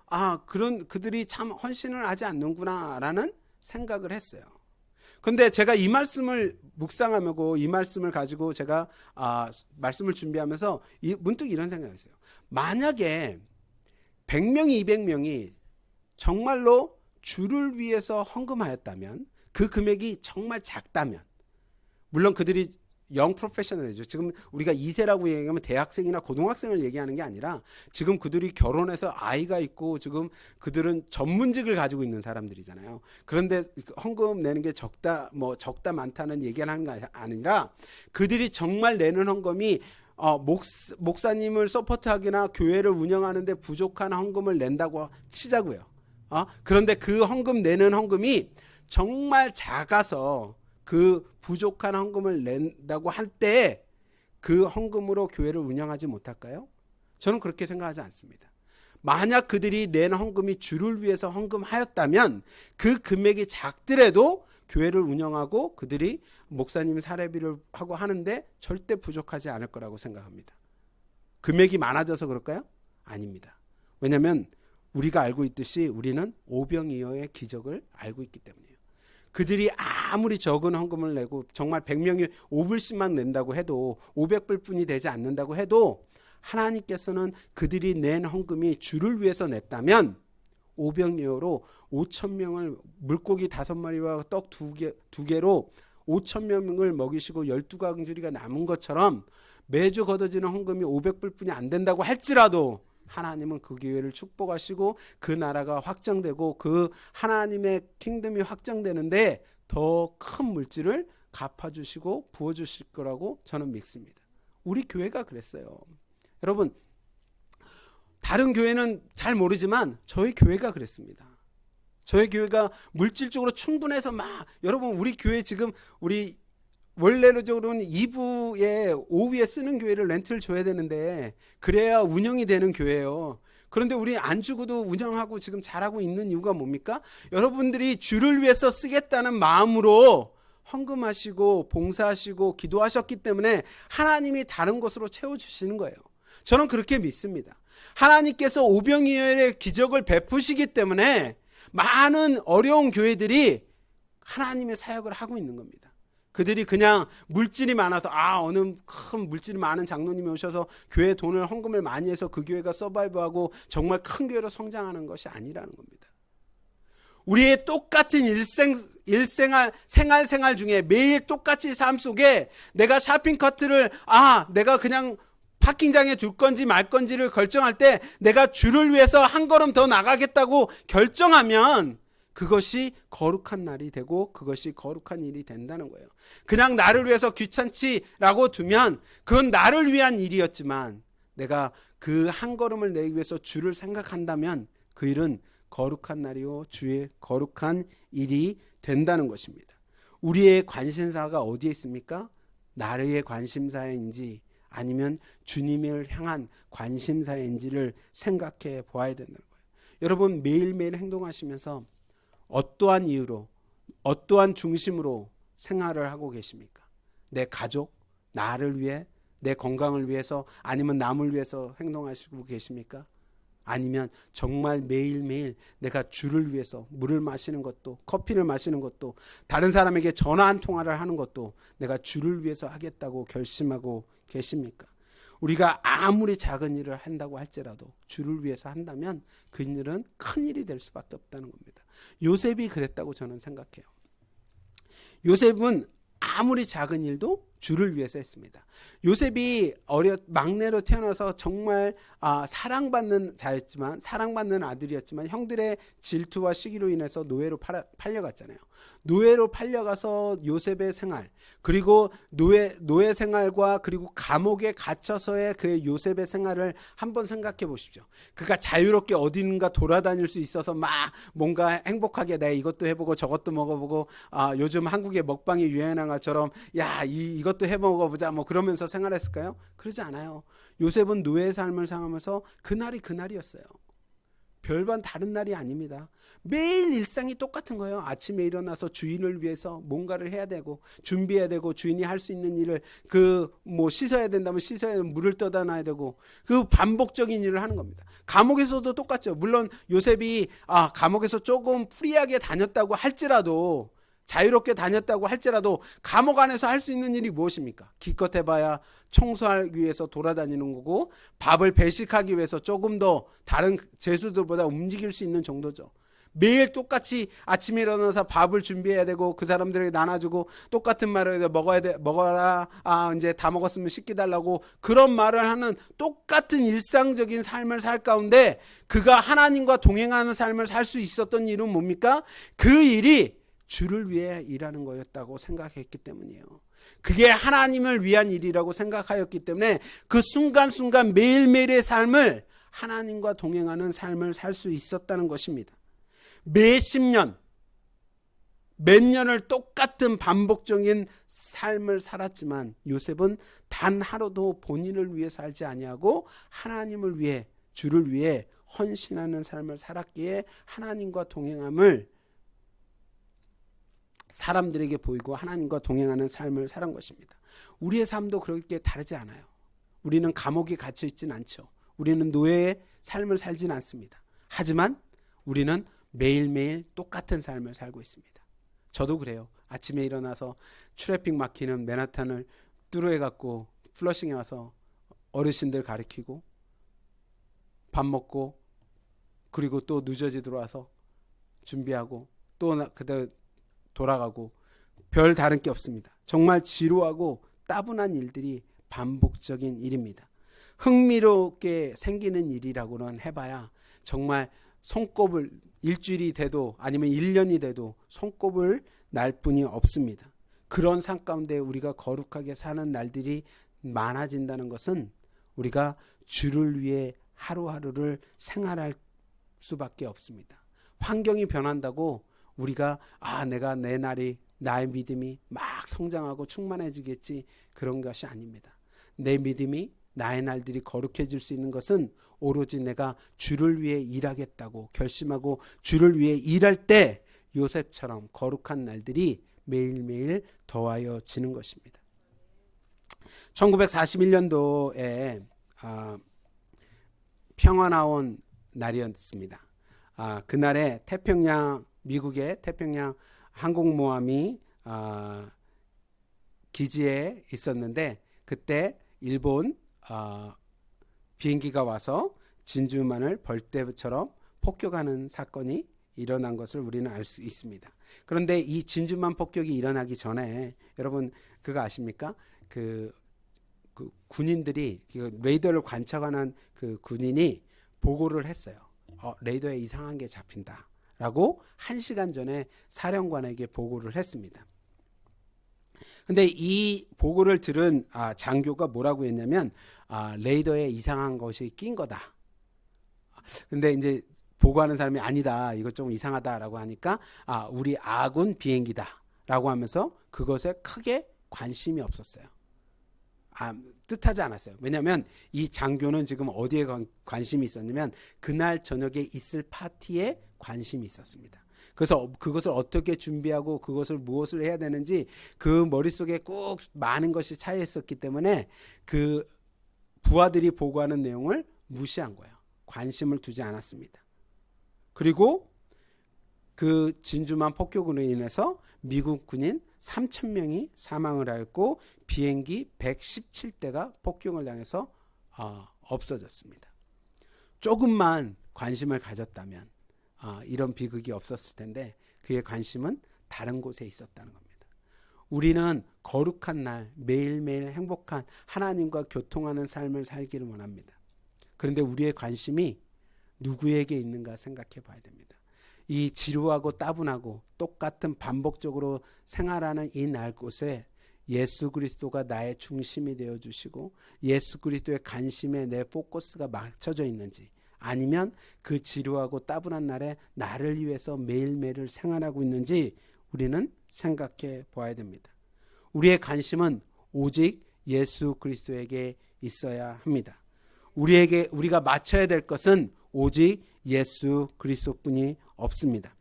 그들이 참 헌신을 하지 않는구나라는 생각을 했어요. 근데 제가 이 말씀을 묵상하고 이 말씀을 가지고 제가 말씀을 준비하면서 문득 이런 생각이 있어요. 만약에 100명, 200명이 정말로 주를 위해서 헌금하였다면, 그 금액이 정말 작다면, 물론 그들이 영 프로페셔널이죠. 지금 우리가 2세라고 얘기하면 대학생이나 고등학생을 얘기하는 게 아니라 지금 그들이 결혼해서 아이가 있고 지금 그들은 전문직을 가지고 있는 사람들이잖아요. 그런데 헌금 내는 게 적다 많다는 얘기를 하는 게 아니라 그들이 정말 내는 헌금이 목사님을 서포트하기나 교회를 운영하는데 부족한 헌금을 낸다고 치자고요. 그런데 그 헌금 내는 헌금이 정말 작아서 그 부족한 헌금을 낸다고 할 때 그 헌금으로 교회를 운영하지 못할까요? 저는 그렇게 생각하지 않습니다. 만약 그들이 낸 헌금이 주를 위해서 헌금하였다면 그 금액이 작더라도 교회를 운영하고 그들이 목사님 사례비를 하고 하는데 절대 부족하지 않을 거라고 생각합니다. 금액이 많아져서 그럴까요? 아닙니다. 왜냐하면 우리가 알고 있듯이 우리는 오병이어의 기적을 알고 있기 때문이에요. 그들이 아무리 적은 헌금을 내고 정말 100명이 5불씩만 낸다고 해도 500불뿐이 되지 않는다고 해도 하나님께서는 그들이 낸 헌금이 주를 위해서 냈다면 오병이어로 5,000명을 물고기 5마리와 떡 2개로 5,000명을 먹이시고 12강주리가 남은 것처럼 매주 걷어지는 헌금이 500불뿐이 안 된다고 할지라도 하나님은 그 교회를 축복하시고 그 나라가 확장되고 그 하나님의 킹덤이 확장되는데 더 큰 물질을 갚아주시고 부어주실 거라고 저는 믿습니다. 우리 교회가 그랬어요. 여러분, 다른 교회는 잘 모르지만 저희 교회가 그랬습니다. 저희 교회가 물질적으로 충분해서 여러분, 우리 교회 지금 우리 원래적으로는 2부에 오후에 쓰는 교회를 렌트를 줘야 되는데 그래야 운영이 되는 교회예요. 그런데 우리 안 주고도 운영하고 지금 잘하고 있는 이유가 뭡니까? 여러분들이 주를 위해서 쓰겠다는 마음으로 헌금하시고 봉사하시고 기도하셨기 때문에 하나님이 다른 것으로 채워주시는 거예요. 저는 그렇게 믿습니다. 하나님께서 오병이어의 기적을 베푸시기 때문에 많은 어려운 교회들이 하나님의 사역을 하고 있는 겁니다. 그들이 그냥 물질이 많아서 어느 큰 물질이 많은 장로님이 오셔서 교회 돈을 헌금을 많이 해서 그 교회가 서바이브하고 정말 큰 교회로 성장하는 것이 아니라는 겁니다. 우리의 똑같은 생활 중에 매일 똑같이 삶 속에 내가 쇼핑카트를 내가 그냥 파킹장에 둘 건지 말 건지를 결정할 때 내가 주를 위해서 한 걸음 더 나가겠다고 결정하면 그것이 거룩한 날이 되고 그것이 거룩한 일이 된다는 거예요. 그냥 나를 위해서 귀찮지라고 두면 그건 나를 위한 일이었지만 내가 그 한 걸음을 내기 위해서 주를 생각한다면 그 일은 거룩한 날이요 주의 거룩한 일이 된다는 것입니다. 우리의 관심사가 어디에 있습니까? 나의 관심사인지 아니면 주님을 향한 관심사인지를 생각해 보아야 된다는 거예요. 여러분 매일매일 행동하시면서 어떠한 이유로 어떠한 중심으로 생활을 하고 계십니까? 내 가족, 나를 위해, 내 건강을 위해서 아니면 남을 위해서 행동하시고 계십니까? 아니면 정말 매일매일 내가 주를 위해서 물을 마시는 것도 커피를 마시는 것도 다른 사람에게 전화 한 통화를 하는 것도 내가 주를 위해서 하겠다고 결심하고 계십니까? 우리가 아무리 작은 일을 한다고 할지라도 주를 위해서 한다면 그 일은 큰 일이 될 수밖에 없다는 겁니다. 요셉이 그랬다고 저는 생각해요. 요셉은 아무리 작은 일도 주를 위해서 했습니다. 요셉이 막내로 태어나서 정말 사랑받는 자였지만 사랑받는 아들이었지만 형들의 질투와 시기로 인해서 노예로 팔려갔잖아요. 노예로 팔려가서 요셉의 생활 그리고 노예 생활과 그리고 감옥에 갇혀서의 그 요셉의 생활을 한번 생각해 보십시오. 그가 자유롭게 어딘가 돌아다닐 수 있어서 막 뭔가 행복하게 내가 이것도 해보고 저것도 먹어보고 요즘 한국의 먹방이 유행한 것처럼 이것도 해먹어보자 뭐 그러면서 생활했을까요? 그러지 않아요. 요셉은 노예의 삶을 살면서 그날이 그날이었어요. 별반 다른 날이 아닙니다. 매일 일상이 똑같은 거예요. 아침에 일어나서 주인을 위해서 뭔가를 해야 되고 준비해야 되고 주인이 할 수 있는 일을 씻어야 된다면 씻어야 되고 물을 떠다 놔야 되고 그 반복적인 일을 하는 겁니다. 감옥에서도 똑같죠. 물론 요셉이 감옥에서 조금 프리하게 다녔다고 할지라도 자유롭게 다녔다고 할지라도 감옥 안에서 할 수 있는 일이 무엇입니까? 기껏 해봐야 청소하기 위해서 돌아다니는 거고 밥을 배식하기 위해서 조금 더 다른 죄수들보다 움직일 수 있는 정도죠. 매일 똑같이 아침에 일어나서 밥을 준비해야 되고 그 사람들에게 나눠주고 똑같은 말을 먹어라 이제 다 먹었으면 씻기달라고 그런 말을 하는 똑같은 일상적인 삶을 살 가운데 그가 하나님과 동행하는 삶을 살 수 있었던 일은 뭡니까? 그 일이 주를 위해 일하는 거였다고 생각했기 때문이에요. 그게 하나님을 위한 일이라고 생각하였기 때문에 그 순간순간 매일매일의 삶을 하나님과 동행하는 삶을 살 수 있었다는 것입니다. 몇십 년, 몇 년을 똑같은 반복적인 삶을 살았지만 요셉은 단 하루도 본인을 위해 살지 아니하고 하나님을 위해 주를 위해 헌신하는 삶을 살았기에 하나님과 동행함을 사람들에게 보이고 하나님과 동행하는 삶을 살은 것입니다. 우리의 삶도 그렇게 다르지 않아요. 우리는 감옥에 갇혀 있지는 않죠. 우리는 노예의 삶을 살지는 않습니다. 하지만 우리는 매일매일 똑같은 삶을 살고 있습니다. 저도 그래요. 아침에 일어나서 트래픽 막히는 맨하탄을 뚜루해갖고 플러싱에 와서 어르신들 가리키고 밥 먹고 그리고 또 누저지 들어와서 준비하고 또 그때 돌아가고 별 다른 게 없습니다. 정말 지루하고 따분한 일들이 반복적인 일입니다. 흥미롭게 생기는 일이라고는 해봐야 정말 손꼽을 일주일이 돼도 아니면 1년이 돼도 손꼽을 날 뿐이 없습니다. 그런 삶 가운데 우리가 거룩하게 사는 날들이 많아진다는 것은 우리가 주를 위해 하루하루를 생활할 수밖에 없습니다. 환경이 변한다고 우리가 내가 내 날이 나의 믿음이 막 성장하고 충만해지겠지 그런 것이 아닙니다. 내 믿음이 나의 날들이 거룩해질 수 있는 것은 오로지 내가 주를 위해 일하겠다고 결심하고 주를 위해 일할 때 요셉처럼 거룩한 날들이 매일매일 더하여지는 것입니다. 1941년도에 평화나온 날이었습니다. 그날에 미국의 태평양 항공모함이 기지에 있었는데 그때 일본 비행기가 와서 진주만을 벌떼처럼 폭격하는 사건이 일어난 것을 우리는 알 수 있습니다. 그런데 이 진주만 폭격이 일어나기 전에 여러분 그거 아십니까? 그 군인들이 레이더를 관측하는 그 군인이 보고를 했어요. 레이더에 이상한 게 잡힌다라고 1시간 전에 사령관에게 보고를 했습니다. 근데 이 보고를 들은 장교가 뭐라고 했냐면 레이더에 이상한 것이 낀 거다. 근데 이제 보고하는 사람이 아니다. 이거 좀 이상하다라고 하니까 우리 아군 비행기다라고 하면서 그것에 크게 관심이 없었어요. 뜻하지 않았어요. 왜냐하면 이 장교는 지금 어디에 관심이 있었냐면 그날 저녁에 있을 파티에 관심이 있었습니다. 그래서 그것을 어떻게 준비하고 그것을 무엇을 해야 되는지 그 머릿속에 꼭 많은 것이 차여 있었기 때문에 그 부하들이 보고하는 내용을 무시한 거예요. 관심을 두지 않았습니다. 그리고 그 진주만 폭격으로 인해서 미국 군인 3,000명이 사망을 하였고 비행기 117대가 폭격을 당해서 없어졌습니다. 조금만 관심을 가졌다면 이런 비극이 없었을 텐데 그의 관심은 다른 곳에 있었다는 겁니다. 우리는 거룩한 날 매일매일 행복한 하나님과 교통하는 삶을 살기를 원합니다. 그런데 우리의 관심이 누구에게 있는가 생각해 봐야 됩니다. 이 지루하고 따분하고 똑같은 반복적으로 생활하는 이 날 곳에 예수 그리스도가 나의 중심이 되어주시고 예수 그리스도의 관심에 내 포커스가 맞춰져 있는지 아니면 그 지루하고 따분한 날에 나를 위해서 매일매일을 생활하고 있는지 우리는 생각해 보아야 됩니다. 우리의 관심은 오직 예수 그리스도에게 있어야 합니다. 우리가 맞춰야 될 것은 오직 예수 그리스도뿐이 없습니다.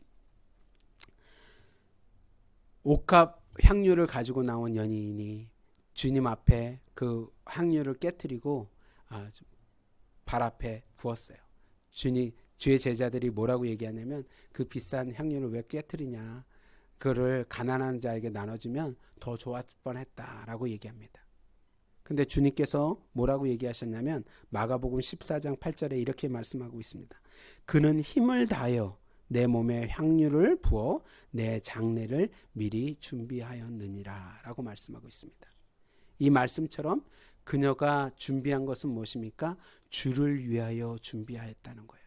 옥합 향유를 가지고 나온 연인이 주님 앞에 그 향유를 깨뜨리고 발 앞에 부었어요. 주의 제자들이 뭐라고 얘기하냐면 그 비싼 향유를 왜 깨뜨리냐, 그를 가난한 자에게 나눠주면 더 좋았을 뻔했다라고 얘기합니다. 근데 주님께서 뭐라고 얘기하셨냐면 마가복음 14장 8절에 이렇게 말씀하고 있습니다. 그는 힘을 다하여 내 몸에 향유를 부어 내 장례를 미리 준비하였느니라 라고 말씀하고 있습니다. 이 말씀처럼 그녀가 준비한 것은 무엇입니까? 주를 위하여 준비하였다는 거예요.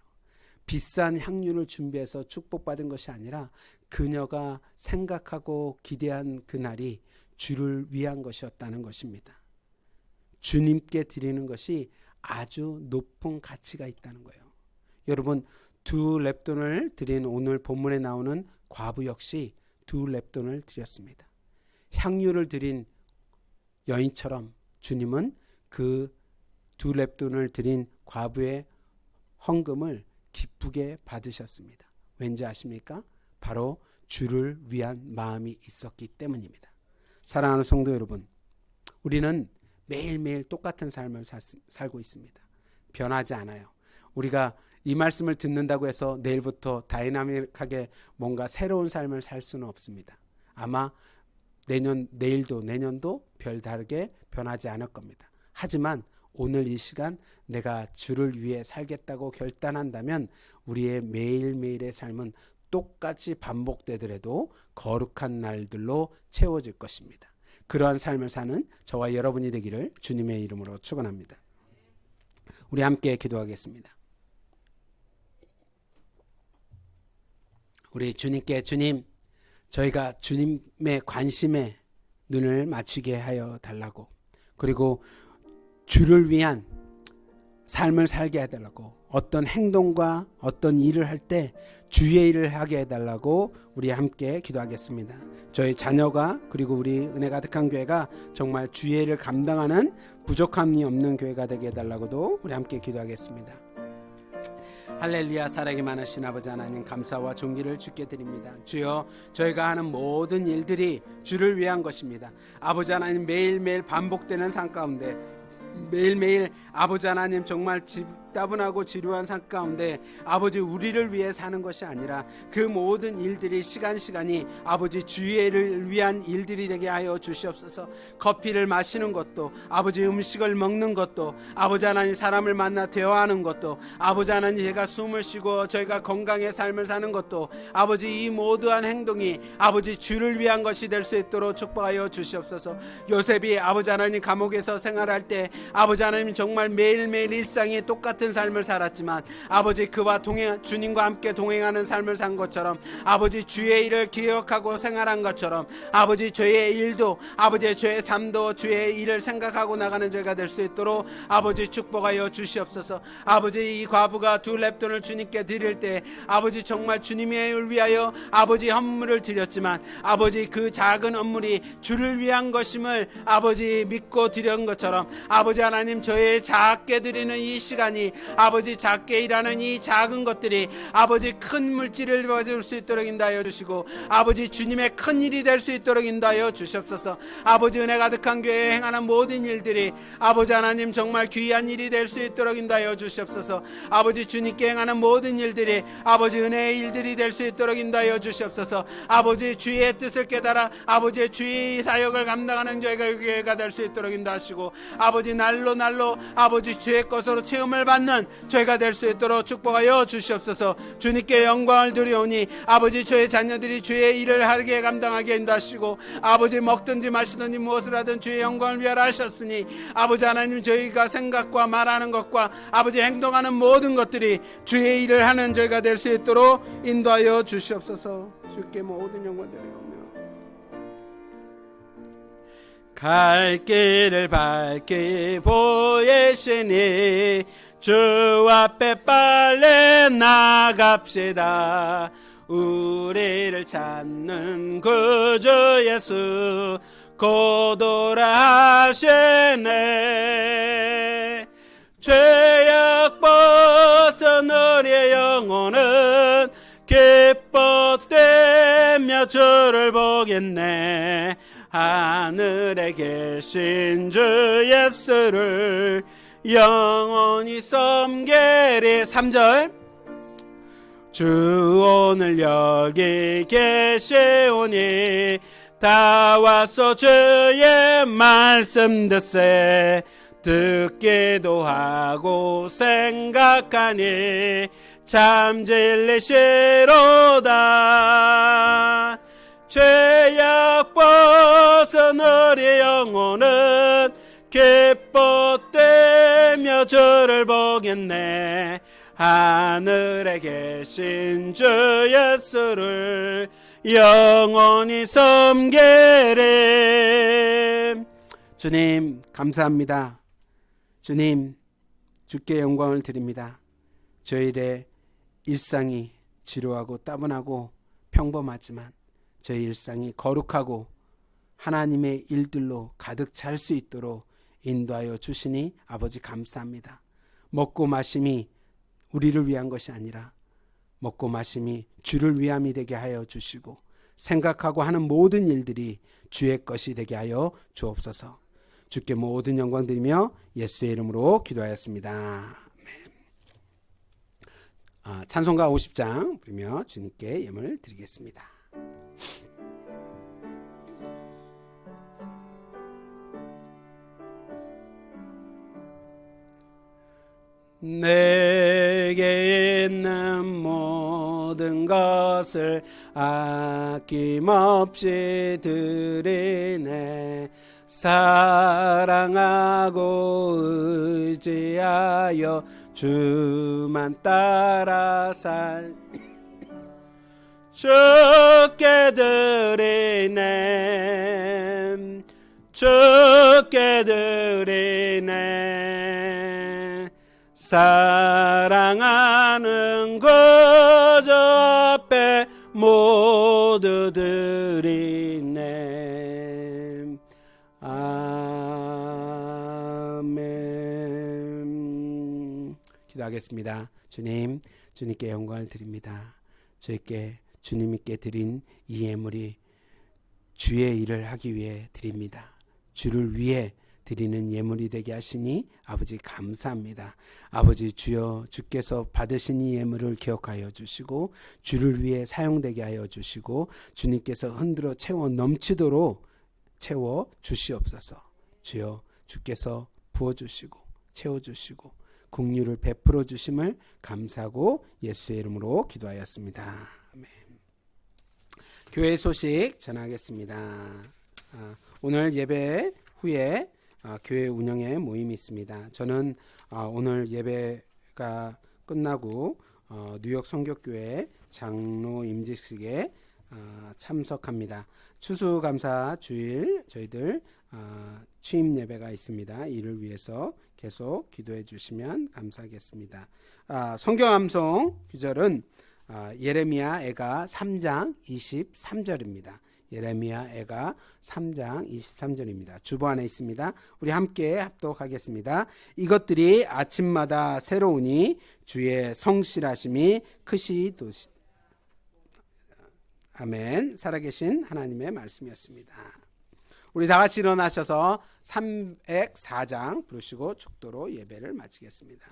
비싼 향유를 준비해서 축복받은 것이 아니라 그녀가 생각하고 기대한 그날이 주를 위한 것이었다는 것입니다. 주님께 드리는 것이 아주 높은 가치가 있다는 거예요. 여러분, 2렙돈을 드린 오늘 본문에 나오는 과부 역시 2렙돈을 드렸습니다. 향유를 드린 여인처럼 주님은 그 2렙돈을 드린 과부의 헌금을 기쁘게 받으셨습니다. 왠지 아십니까? 바로 주를 위한 마음이 있었기 때문입니다. 사랑하는 성도 여러분, 우리는 매일매일 똑같은 삶을 살고 있습니다. 변하지 않아요. 우리가 이 말씀을 듣는다고 해서 내일부터 다이나믹하게 뭔가 새로운 삶을 살 수는 없습니다. 아마 내일도 내년도 별다르게 변하지 않을 겁니다. 하지만 오늘 이 시간 내가 주를 위해 살겠다고 결단한다면 우리의 매일매일의 삶은 똑같이 반복되더라도 거룩한 날들로 채워질 것입니다. 그러한 삶을 사는 저와 여러분이 되기를 주님의 이름으로 축원합니다. 우리 함께 기도하겠습니다. 우리 주님께 주님, 저희가 주님의 관심에 눈을 맞추게 하여 달라고, 그리고 주를 위한 삶을 살게 해달라고, 어떤 행동과 어떤 일을 할 때 주의 일을 하게 해달라고 우리 함께 기도하겠습니다. 저희 자녀가 그리고 우리 은혜 가득한 교회가 정말 주의 일을 감당하는 부족함이 없는 교회가 되게 해달라고도 우리 함께 기도하겠습니다. 할렐루야. 사랑이 많으신 아버지 하나님, 감사와 존귀를 주께 드립니다. 주여, 저희가 하는 모든 일들이 주를 위한 것입니다. 아버지 하나님, 매일매일 반복되는 삶 가운데 매일매일 아버지 하나님 정말 따분하고 지루한 삶 가운데 아버지 우리를 위해 사는 것이 아니라 그 모든 일들이 시간이 아버지 주의 일을 위한 일들이 되게 하여 주시옵소서. 커피를 마시는 것도, 아버지 음식을 먹는 것도, 아버지 하나님 사람을 만나 대화하는 것도, 아버지 하나님 제가 숨을 쉬고 저희가 건강의 삶을 사는 것도, 아버지 이 모두한 행동이 아버지 주를 위한 것이 될 수 있도록 축복하여 주시옵소서. 요셉이 아버지 하나님 감옥에서 생활할 때 아버지 하나님 정말 매일매일 일상이 똑같은 삶을 살았지만 아버지 그와 주님과 함께 동행하는 삶을 산 것처럼, 아버지 주의 일을 기억하고 생활한 것처럼, 아버지 저의 일도, 아버지 저의 삶도 주의 일을 생각하고 나가는 저희가 될 수 있도록 아버지 축복하여 주시옵소서. 아버지 이 과부가 2렙돈을 주님께 드릴 때 아버지 정말 주님의 일 위하여 아버지 헌물을 드렸지만 아버지 그 작은 헌물이 주를 위한 것임을 아버지 믿고 드린 것처럼, 아버지 하나님 저의 작게 드리는 이 시간이, 아버지 작게 일하는 이 작은 것들이 아버지 큰 물질을 받을 수 있도록 인도하여 주시고 아버지 주님의 큰 일이 될 수 있도록 인도하여 주시옵소서. 아버지 은혜 가득한 교회에 행하는 모든 일들이 아버지 하나님 정말 귀한 일이 될 수 있도록 인도하여 주시옵소서. 아버지 주님께 행하는 모든 일들이 아버지 은혜의 일들이 될 수 있도록 인도하여 주시옵소서. 아버지 주의 뜻을 깨달아 아버지의 주의 사역을 감당하는 저희가 교회가 될 수 있도록 인도하시고 아버지 날로 아버지 주의 것으로 체험을 받는 저희가 될 수 있도록 축복하여 주시옵소서. 주님께 영광을 드리오니 아버지 저의 자녀들이 주의 일을 하게 감당하게 인도하시고 아버지 먹든지 마시든지 무엇을 하든 주의 영광을 위하여 하셨으니 아버지 하나님 저희가 생각과 말하는 것과 아버지 행동하는 모든 것들이 주의 일을 하는 저희가 될 수 있도록 인도하여 주시옵소서. 주께 모든 영광 드리오며 갈 길을 밝게 보이시니 주 앞에 빨리 나갑시다. 우리를 찾는 구주 예수 곧 오라 하시네. 죄악 벗은 우리의 영혼은 기뻐되며 주를 보겠네. 하늘에 계신 주 예수를 영원히 섬기리. 3절 주 오늘 여기 계시오니 다 와서 주의 말씀 듣세. 듣기도 하고 생각하니 참 진리시로다. 죄악 벗은 우리 영혼은 기뻐되며 주를 보겠네. 하늘에 계신 주 예수를 영원히 섬기리. 주님 감사합니다. 주님 주께 영광을 드립니다. 저희의 일상이 지루하고 따분하고 평범하지만 저희 일상이 거룩하고 하나님의 일들로 가득 찰 수 있도록 인도하여 주시니 아버지 감사합니다. 먹고 마심이 우리를 위한 것이 아니라 먹고 마심이 주를 위함이 되게 하여 주시고 생각하고 하는 모든 일들이 주의 것이 되게 하여 주옵소서. 주께 모든 영광 드리며 예수의 이름으로 기도하였습니다. 찬송가 50장 부르며 주님께 예물 드리겠습니다. 내게 있는 모든 것을 아낌없이 드리네. 사랑하고 의지하여 주만 따라 살 주께 드리네. 주께 드리네. 사랑하는 구주 앞에 모두 드리네. 아멘. 기도하겠습니다. 주님, 주님께 영광을 드립니다. 저희께 주님께 드린 이 예물이 주의 일을 하기 위해 드립니다. 주를 위해 드리는 예물이 되게 하시니 아버지 감사합니다. 아버지 주여, 주께서 받으신 이 예물을 기억하여 주시고 주를 위해 사용되게 하여 주시고 주님께서 흔들어 채워 넘치도록 채워 주시옵소서. 주여, 주께서 부어주시고 채워주시고 긍휼을 베풀어 주심을 감사하고 예수의 이름으로 기도하였습니다. 아멘. 교회 소식 전하겠습니다. 오늘 예배 후에 교회 운영의 모임이 있습니다. 저는 오늘 예배가 끝나고 뉴욕 성교교회 장로 임직식에 참석합니다. 추수감사 주일 저희들 취임 예배가 있습니다. 이를 위해서 계속 기도해 주시면 감사하겠습니다. 성경 암송 구절은 예레미야 애가 3장 23절입니다. 예레미야 애가 3장 23절입니다. 주보 안에 있습니다. 우리 함께 합독하겠습니다. 이것들이 아침마다 새로우니 주의 성실하심이 크시도시. 아멘. 살아계신 하나님의 말씀이었습니다. 우리 다 같이 일어나셔서 304장 부르시고 축도로 예배를 마치겠습니다.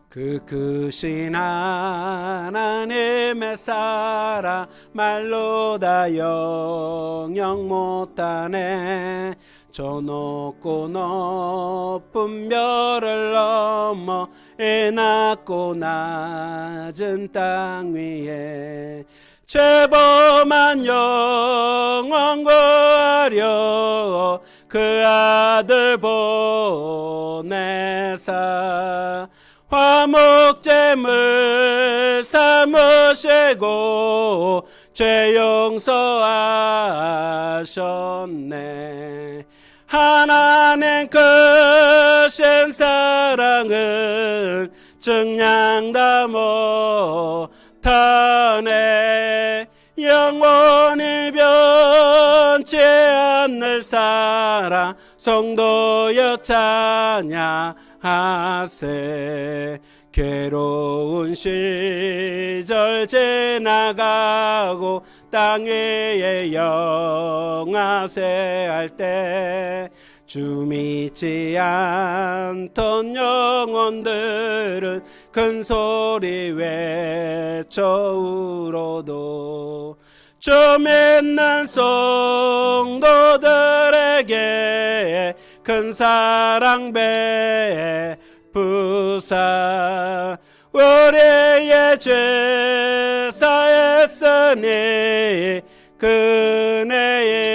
그 크신 하나님의 사랑 말로 다 영영 못하네. 저 높고 높은 별을 넘어 애 낮고 낮은 땅 위에 죄범한 영혼 구하려 그 아들 보내사 화목제물 삼으시고 죄 용서하셨네. 하나님 크신 사랑은 증량다 못하네. 영원히 변치 않을 사랑 성도여 찬양하세. 괴로운 시절 지나가고 땅 위에 영화세 할 때 주 믿지 않던 영혼들은 큰 소리 외쳐 울어도 주 믿는 성도들에게 큰 사랑 베푸사 우리의 죄 사했으니 그네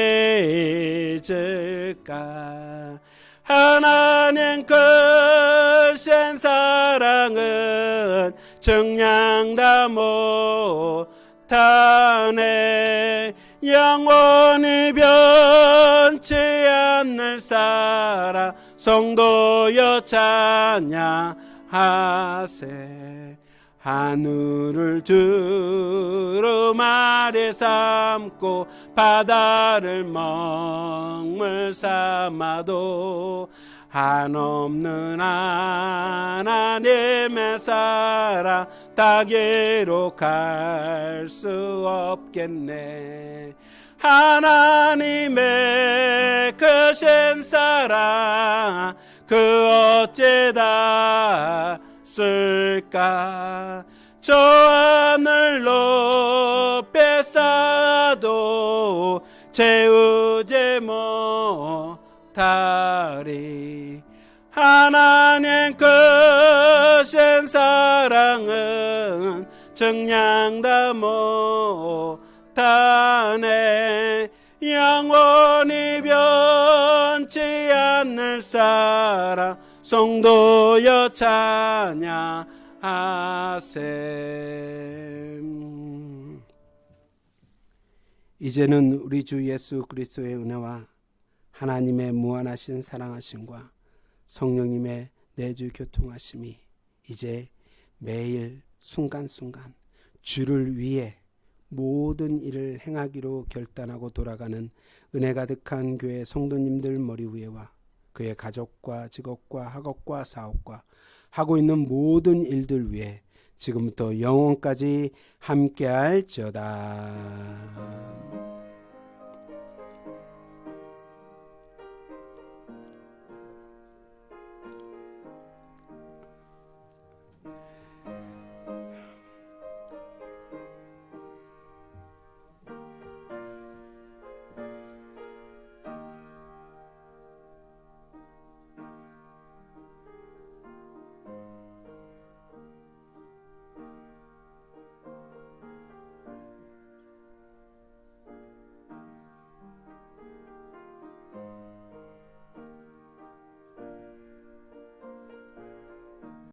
잊을까. 하나님 크신 사랑은 증량다 못하네. 영원히 변치 않을 사랑 성도여 찬양하세. 하늘을 두루마리 삼고 바다를 먹물 삼아도 한없는 하나님의 사랑 다 기록할 수 없겠네. 하나님의 크신 사랑 그 어찌다 쓸까. 저 하늘 높이 쌓아도 채우지 못하리. 하나님 크신 사랑은 증량다 못하네. 영원히 변치 않을 사랑 성도여 찬양하세. 이제는 우리 주 예수 그리스도의 은혜와 하나님의 무한하신 사랑하심과 성령님의 내주 교통하심이 이제 매일 순간순간 주를 위해 모든 일을 행하기로 결단하고 돌아가는 은혜 가득한 교회 성도님들 머리 위에와 그의 가족과 직업과 학업과 사업과 하고 있는 모든 일들 위에 지금부터 영원까지 함께할지어다.